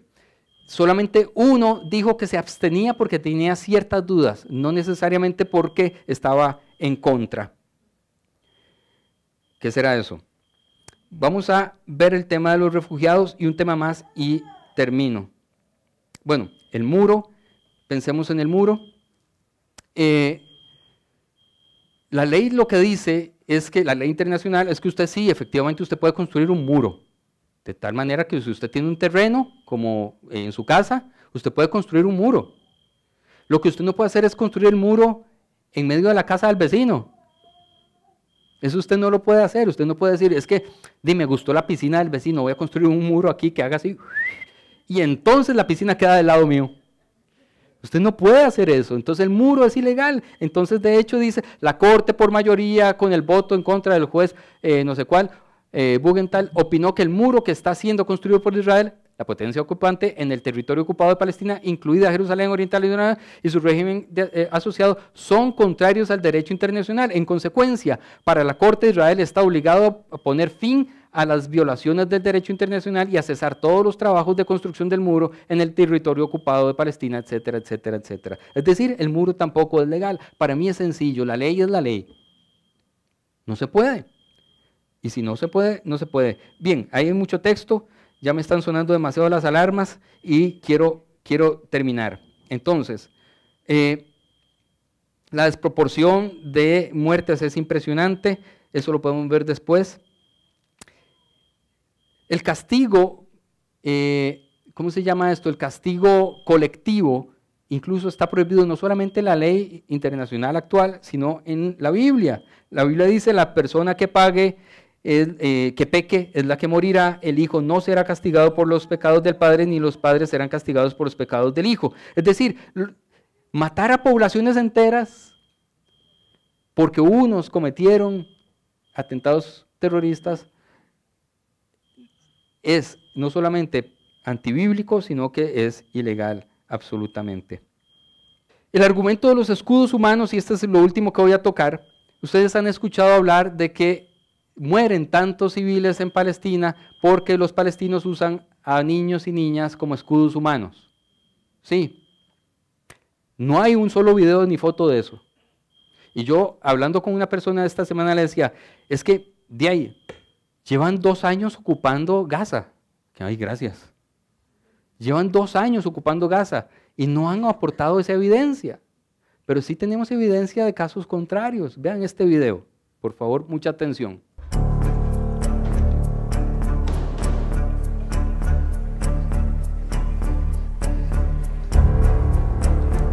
solamente uno dijo que se abstenía porque tenía ciertas dudas, no necesariamente porque estaba en contra. ¿Qué será eso? Vamos a ver el tema de los refugiados y un tema más y termino. Bueno, el muro, pensemos en el muro. La ley lo que dice es que la ley internacional es que usted sí, efectivamente usted puede construir un muro. De tal manera que si usted tiene un terreno, como en su casa, usted puede construir un muro. Lo que usted no puede hacer es construir el muro en medio de la casa del vecino. Eso usted no lo puede hacer. Usted no puede decir, es que me gustó la piscina del vecino, voy a construir un muro aquí que haga así. Y entonces la piscina queda del lado mío. Usted no puede hacer eso. Entonces el muro es ilegal. Entonces de hecho dice, la corte por mayoría con el voto en contra del juez no sé cuál, Bugenthal, opinó que el muro que está siendo construido por Israel, la potencia ocupante, en el territorio ocupado de Palestina, incluida Jerusalén Oriental y su régimen asociado, son contrarios al derecho internacional. En consecuencia, para la Corte de Israel está obligado a poner fin a las violaciones del derecho internacional y a cesar todos los trabajos de construcción del muro en el territorio ocupado de Palestina, etcétera, etcétera, etcétera. Es decir, el muro tampoco es legal. Para mí es sencillo, la ley es la ley. No se puede. Y si no se puede, no se puede. Bien, ahí hay mucho texto, ya me están sonando demasiado las alarmas y quiero terminar. Entonces, la desproporción de muertes es impresionante, eso lo podemos ver después. El castigo, ¿cómo se llama esto? El castigo colectivo incluso está prohibido no solamente en la ley internacional actual, sino en la Biblia. La Biblia dice, la persona que pague, que peque es la que morirá, el hijo no será castigado por los pecados del padre, ni los padres serán castigados por los pecados del hijo. Es decir, matar a poblaciones enteras porque unos cometieron atentados terroristas es no solamente antibíblico, sino que es ilegal absolutamente. El argumento de los escudos humanos, y este es lo último que voy a tocar, ustedes han escuchado hablar de que mueren tantos civiles en Palestina porque los palestinos usan a niños y niñas como escudos humanos. Sí, no hay un solo video ni foto de eso. Y yo, hablando con una persona esta semana, le decía, es que de ahí, llevan 2 años ocupando Gaza. Ay, gracias. Llevan 2 años ocupando Gaza y no han aportado esa evidencia. Pero sí tenemos evidencia de casos contrarios. Vean este video, por favor, mucha atención.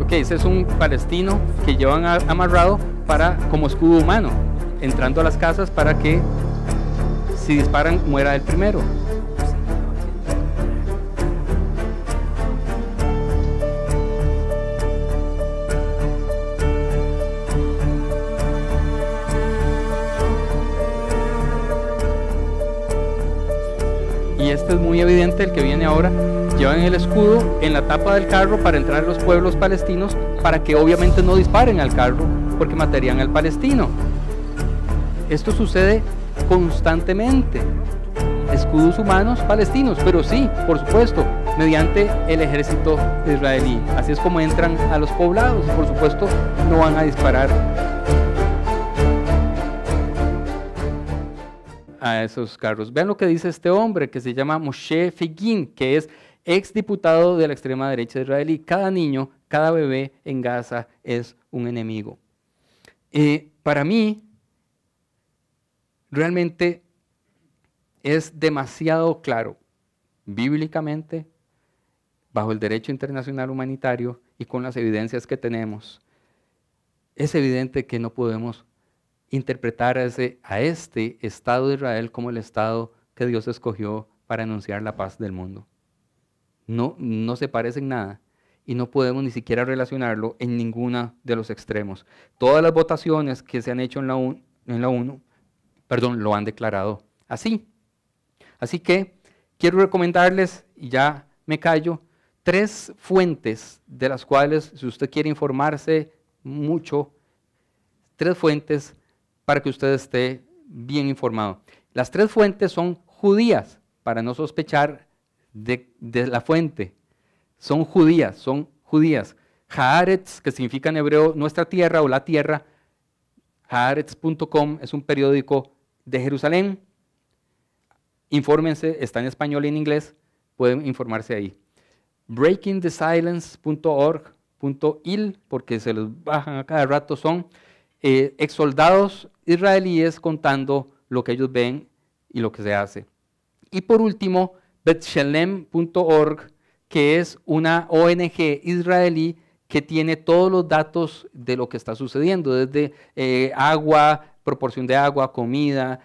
Ok, ese es un palestino que llevan amarrado como escudo humano, entrando a las casas para que si disparan muera el primero. Y este es muy evidente, el que viene ahora. Llevan el escudo en la tapa del carro para entrar a los pueblos palestinos, para que obviamente no disparen al carro, porque matarían al palestino. Esto sucede constantemente. Escudos humanos palestinos, pero sí, por supuesto, mediante el ejército israelí. Así es como entran a los poblados. Por supuesto, no van a disparar a esos carros. Vean lo que dice este hombre que se llama Moshe Fegin, que es exdiputado de la extrema derecha israelí. Cada niño, cada bebé en Gaza es un enemigo. Para mí, realmente es demasiado claro, bíblicamente, bajo el derecho internacional humanitario y con las evidencias que tenemos, es evidente que no podemos interpretar a este Estado de Israel como el Estado que Dios escogió para anunciar la paz del mundo. No se parece en nada y no podemos ni siquiera relacionarlo en ninguno de los extremos. Todas las votaciones que se han hecho en la ONU, lo han declarado así. Así que quiero recomendarles, y ya me callo, 3 fuentes de las cuales, si usted quiere informarse mucho, 3 fuentes para que usted esté bien informado. Las 3 fuentes son judías, para no sospechar de la fuente. Son judías. Haaretz, que significa en hebreo nuestra tierra o la tierra. Haaretz.com es un periódico de Jerusalén. Infórmense, está en español y en inglés, pueden informarse ahí. breakingthesilence.org.il, porque se los bajan a cada rato, son exsoldados israelíes contando lo que ellos ven y lo que se hace. Y por último, betshelem.org, que es una ONG israelí que tiene todos los datos de lo que está sucediendo, desde agua, proporción de agua, comida,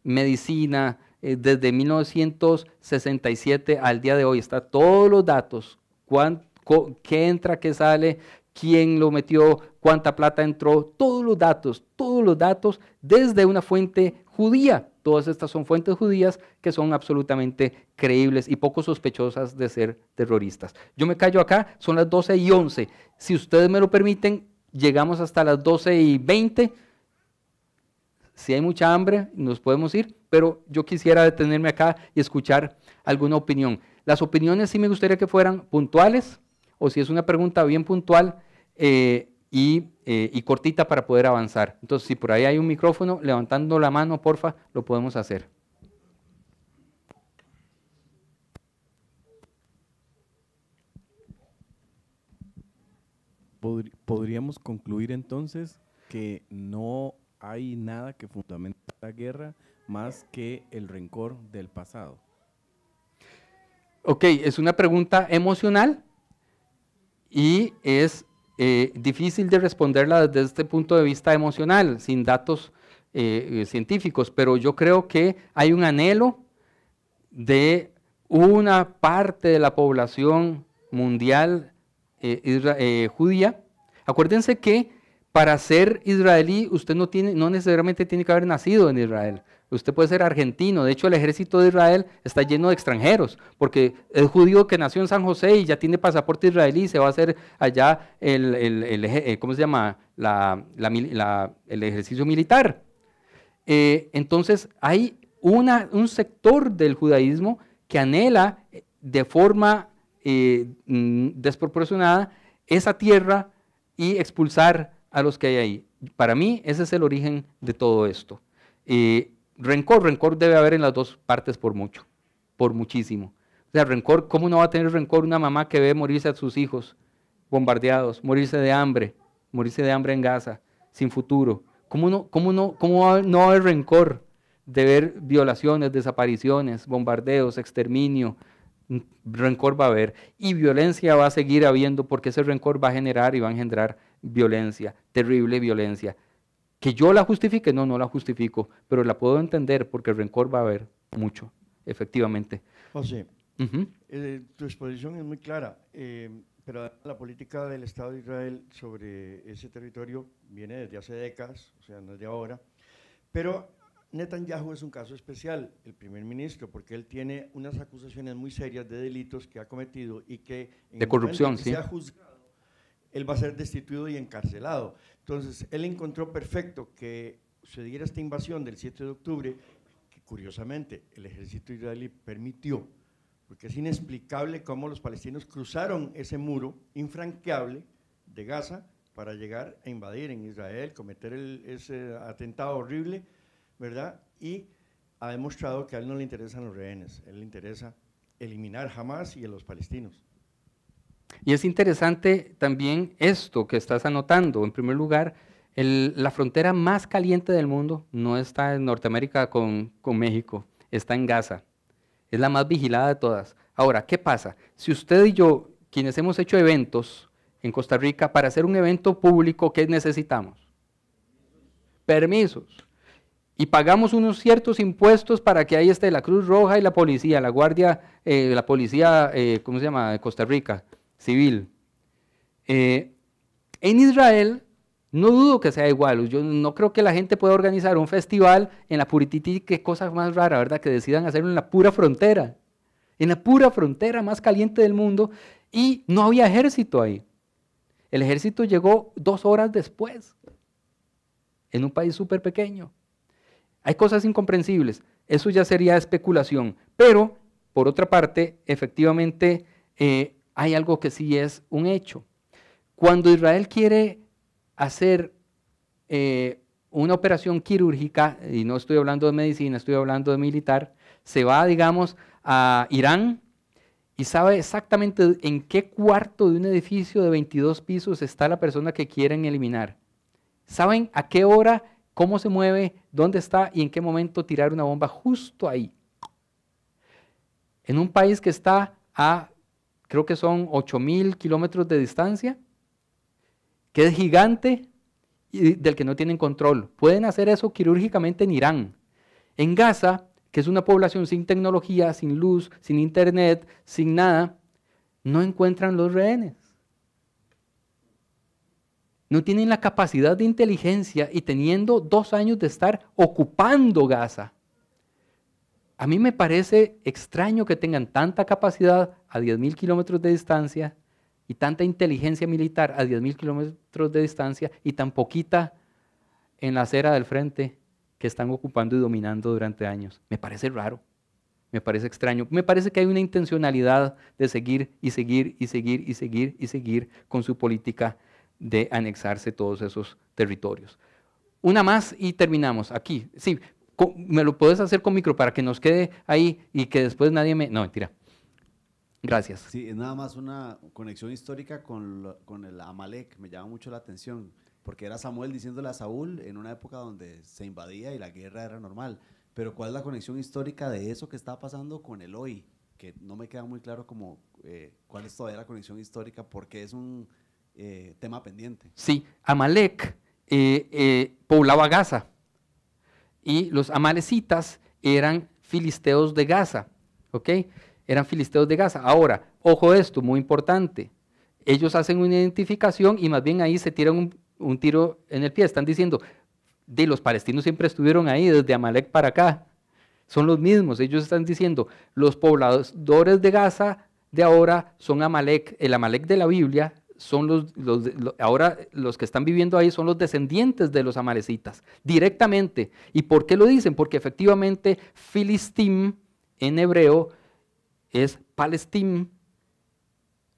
medicina, desde 1967 al día de hoy, está todos los datos, qué entra, qué sale, quién lo metió, cuánta plata entró, todos los datos desde una fuente judía. Todas estas son fuentes judías que son absolutamente creíbles y poco sospechosas de ser terroristas. Yo me callo acá, son las 12:11. Si ustedes me lo permiten, llegamos hasta las 12:20. Si hay mucha hambre, nos podemos ir, pero yo quisiera detenerme acá y escuchar alguna opinión. Las opiniones sí me gustaría que fueran puntuales, o si es una pregunta bien puntual y cortita para poder avanzar. Entonces, si por ahí hay un micrófono, levantando la mano, porfa, lo podemos hacer. Podríamos concluir entonces que no hay nada que fundamente la guerra más que el rencor del pasado. Ok, es una pregunta emocional y es difícil de responderla desde este punto de vista emocional, sin datos científicos, pero yo creo que hay un anhelo de una parte de la población mundial judía. Acuérdense que para ser israelí usted no necesariamente tiene que haber nacido en Israel. Usted puede ser argentino. De hecho, el ejército de Israel está lleno de extranjeros, porque es judío que nació en San José y ya tiene pasaporte israelí, se va a hacer allá ¿cómo se llama? El ejercicio militar. Entonces, hay un sector del judaísmo que anhela de forma desproporcionada esa tierra y expulsar a los que hay ahí. Para mí, ese es el origen de todo esto. Rencor debe haber en las dos partes por mucho, por muchísimo. O sea, rencor, ¿cómo no va a tener rencor una mamá que ve morirse a sus hijos bombardeados, morirse de hambre en Gaza, sin futuro? ¿Cómo no va a haber rencor de ver violaciones, desapariciones, bombardeos, exterminio? Rencor va a haber y violencia va a seguir habiendo, porque ese rencor va a generar y va a engendrar violencia, terrible violencia. Que yo la justifique, no la justifico, pero la puedo entender porque el rencor va a haber mucho, efectivamente. José, tu exposición es muy clara, pero la política del Estado de Israel sobre ese territorio viene desde hace décadas, o sea, no es de ahora, pero Netanyahu es un caso especial, el primer ministro, porque él tiene unas acusaciones muy serias de delitos que ha cometido y que en de corrupción, sí, se ha juzgado, él va a ser destituido y encarcelado. Entonces, él encontró perfecto que se diera esta invasión del 7 de octubre, que curiosamente el ejército israelí permitió, porque es inexplicable cómo los palestinos cruzaron ese muro infranqueable de Gaza para llegar a invadir en Israel, cometer ese atentado horrible, ¿verdad? Y ha demostrado que a él no le interesan los rehenes, a él le interesa eliminar Hamas y a los palestinos. Y es interesante también esto que estás anotando. En primer lugar, la frontera más caliente del mundo no está en Norteamérica con México, está en Gaza. Es la más vigilada de todas. Ahora, ¿qué pasa? Si usted y yo, quienes hemos hecho eventos en Costa Rica, para hacer un evento público, ¿qué necesitamos? Permisos. Y pagamos unos ciertos impuestos para que ahí esté la Cruz Roja y la policía, la guardia, la policía, ¿cómo se llama?, de Costa Rica, civil. En Israel, no dudo que sea igual. Yo no creo que la gente pueda organizar un festival en la Puritití, qué cosa más rara, ¿verdad?, que decidan hacerlo en la pura frontera más caliente del mundo, y no había ejército ahí. El ejército llegó 2 horas después, en un país súper pequeño. Hay cosas incomprensibles, eso ya sería especulación, pero por otra parte, efectivamente, hay algo que sí es un hecho. Cuando Israel quiere hacer una operación quirúrgica, y no estoy hablando de medicina, estoy hablando de militar, se va, digamos, a Irán y sabe exactamente en qué cuarto de un edificio de 22 pisos está la persona que quieren eliminar. Saben a qué hora, cómo se mueve, dónde está y en qué momento tirar una bomba justo ahí. En un país que está a, creo que son 8.000 kilómetros de distancia, que es gigante y del que no tienen control. Pueden hacer eso quirúrgicamente en Irán. En Gaza, que es una población sin tecnología, sin luz, sin internet, sin nada, no encuentran los rehenes. No tienen la capacidad de inteligencia y teniendo 2 años de estar ocupando Gaza. A mí me parece extraño que tengan tanta capacidad a 10.000 kilómetros de distancia y tanta inteligencia militar a 10.000 kilómetros de distancia y tan poquita en la acera del frente que están ocupando y dominando durante años. Me parece raro, me parece extraño. Me parece que hay una intencionalidad de seguir y seguir y seguir y seguir y seguir con su política de anexarse todos esos territorios. Una más y terminamos. Aquí, sí, me lo puedes hacer con micro para que nos quede ahí y que después nadie me... No, mentira. Gracias. Sí, es nada más una conexión histórica con el Amalek, me llama mucho la atención, porque era Samuel diciéndole a Saúl en una época donde se invadía y la guerra era normal, pero ¿cuál es la conexión histórica de eso que está pasando con el hoy? Que no me queda muy claro como cuál es todavía la conexión histórica, porque es un tema pendiente. Sí, Amalek poblaba Gaza y los amalecitas eran filisteos de Gaza, ¿ok? Eran filisteos de Gaza. Ahora, ojo esto, muy importante, ellos hacen una identificación y más bien ahí se tiran un tiro en el pie, están diciendo, los palestinos siempre estuvieron ahí, desde Amalek para acá, son los mismos, ellos están diciendo, los pobladores de Gaza de ahora son Amalek, el Amalek de la Biblia, son ahora los que están viviendo ahí son los descendientes de los amalecitas, directamente. ¿Y por qué lo dicen? Porque efectivamente Filistim en hebreo es Palestín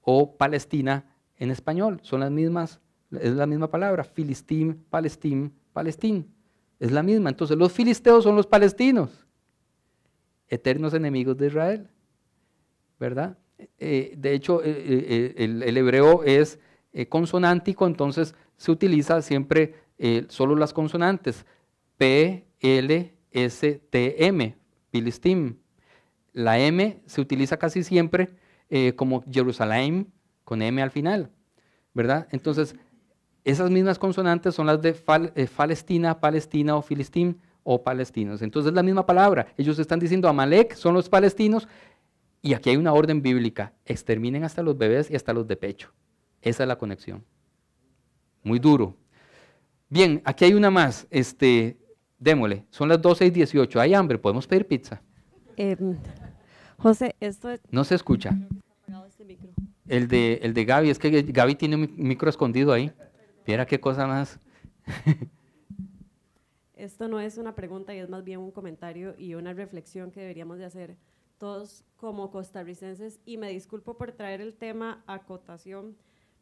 o Palestina en español, son las mismas, es la misma palabra, Filistim, Palestín, Palestín, es la misma. Entonces los filisteos son los palestinos, eternos enemigos de Israel, ¿verdad? De hecho, el hebreo es consonántico, entonces se utiliza siempre solo las consonantes, P, L, S, T, M, Filistim. La M se utiliza casi siempre como Jerusalén, con M al final, ¿verdad? Entonces, esas mismas consonantes son las de Palestina, Palestina o Filistín o palestinos. Entonces, es la misma palabra. Ellos están diciendo Amalek son los palestinos y aquí hay una orden bíblica. Exterminen hasta los bebés y hasta los de pecho. Esa es la conexión. Muy duro. Bien, aquí hay una más. Démosle. Son las 12:18. Hay hambre, podemos pedir pizza. José, esto es... No se escucha. El de Gaby, es que Gaby tiene un micro escondido ahí. Viera qué cosa más. Esto no es una pregunta y es más bien un comentario y una reflexión que deberíamos de hacer todos como costarricenses, y me disculpo por traer el tema a cotación,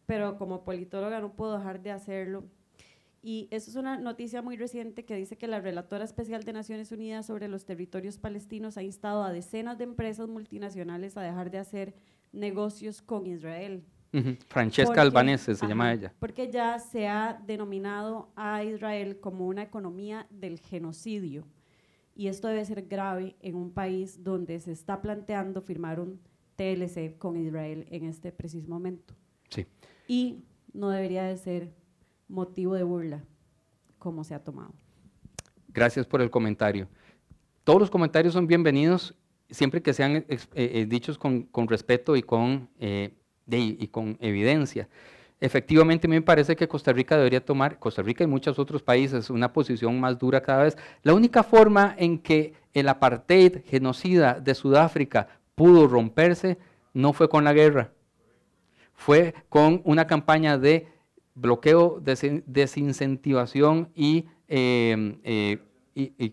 pero como politóloga no puedo dejar de hacerlo. Y eso es una noticia muy reciente que dice que la relatora especial de Naciones Unidas sobre los territorios palestinos ha instado a decenas de empresas multinacionales a dejar de hacer negocios con Israel. Francesca Albanese se llama ella. Porque ya se ha denominado a Israel como una economía del genocidio. Y esto debe ser grave en un país donde se está planteando firmar un TLC con Israel en este preciso momento. Sí. Y no debería de ser motivo de burla como se ha tomado. Gracias por el comentario. Todos los comentarios son bienvenidos siempre que sean dichos con respeto y con evidencia. Efectivamente, a mí me parece que Costa Rica debería tomar, Costa Rica y muchos otros países, una posición más dura cada vez. La única forma en que el apartheid genocida de Sudáfrica pudo romperse no fue con la guerra, fue con una campaña de bloqueo, desincentivación y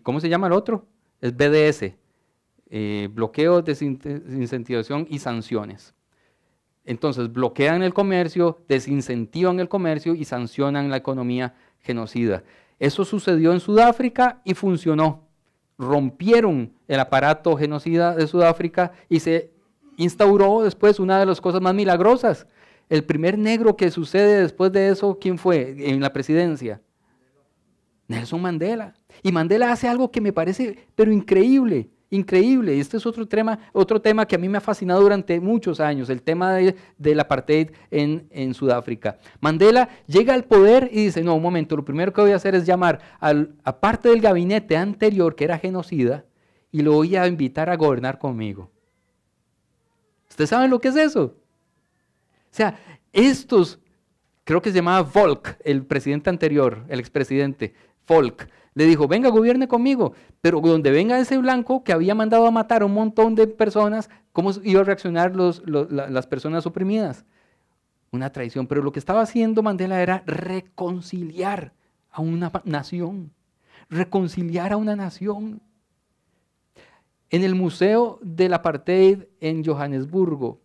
¿cómo se llama el otro? Es BDS, bloqueo, desincentivación y sanciones. Entonces bloquean el comercio, desincentivan el comercio y sancionan la economía genocida. Eso sucedió en Sudáfrica y funcionó. Rompieron el aparato genocida de Sudáfrica y se instauró después una de las cosas más milagrosas. El primer negro que sucede después de eso, ¿quién fue en la presidencia? Nelson Mandela. Y Mandela hace algo que me parece, pero increíble, increíble. Este es otro tema que a mí me ha fascinado durante muchos años, el tema del apartheid en Sudáfrica. Mandela llega al poder y dice, no, un momento, lo primero que voy a hacer es llamar a parte del gabinete anterior, que era genocida, y lo voy a invitar a gobernar conmigo. ¿Ustedes saben lo que es eso? O sea, creo que se llamaba Volk, el presidente anterior, el expresidente, Volk, le dijo, venga, gobierne conmigo, pero donde venga ese blanco que había mandado a matar a un montón de personas, ¿cómo iban a reaccionar las personas oprimidas? Una traición, pero lo que estaba haciendo Mandela era reconciliar a una nación, reconciliar a una nación. En el Museo del Apartheid en Johannesburgo,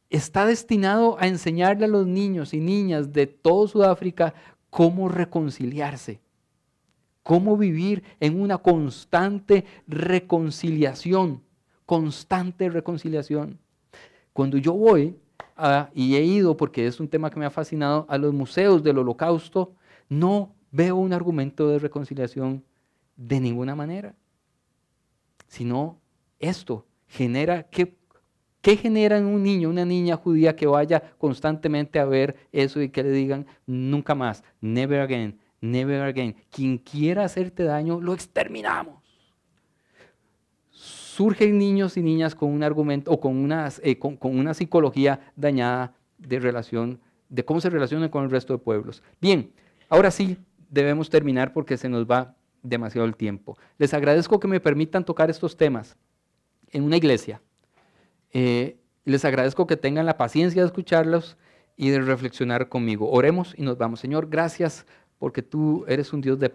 está destinado a enseñarle a los niños y niñas de todo Sudáfrica cómo reconciliarse, cómo vivir en una constante reconciliación, constante reconciliación. Cuando yo voy, y he ido porque es un tema que me ha fascinado, a los museos del Holocausto, no veo un argumento de reconciliación de ninguna manera, sino esto genera ¿qué genera en un niño, una niña judía que vaya constantemente a ver eso y que le digan nunca más, never again, never again? Quien quiera hacerte daño, lo exterminamos. Surgen niños y niñas con un argumento o con una psicología dañada de cómo se relacionan con el resto de pueblos. Bien, ahora sí debemos terminar porque se nos va demasiado el tiempo. Les agradezco que me permitan tocar estos temas en una iglesia. Les agradezco que tengan la paciencia de escucharlos y de reflexionar conmigo. Oremos y nos vamos. Señor, gracias porque tú eres un Dios de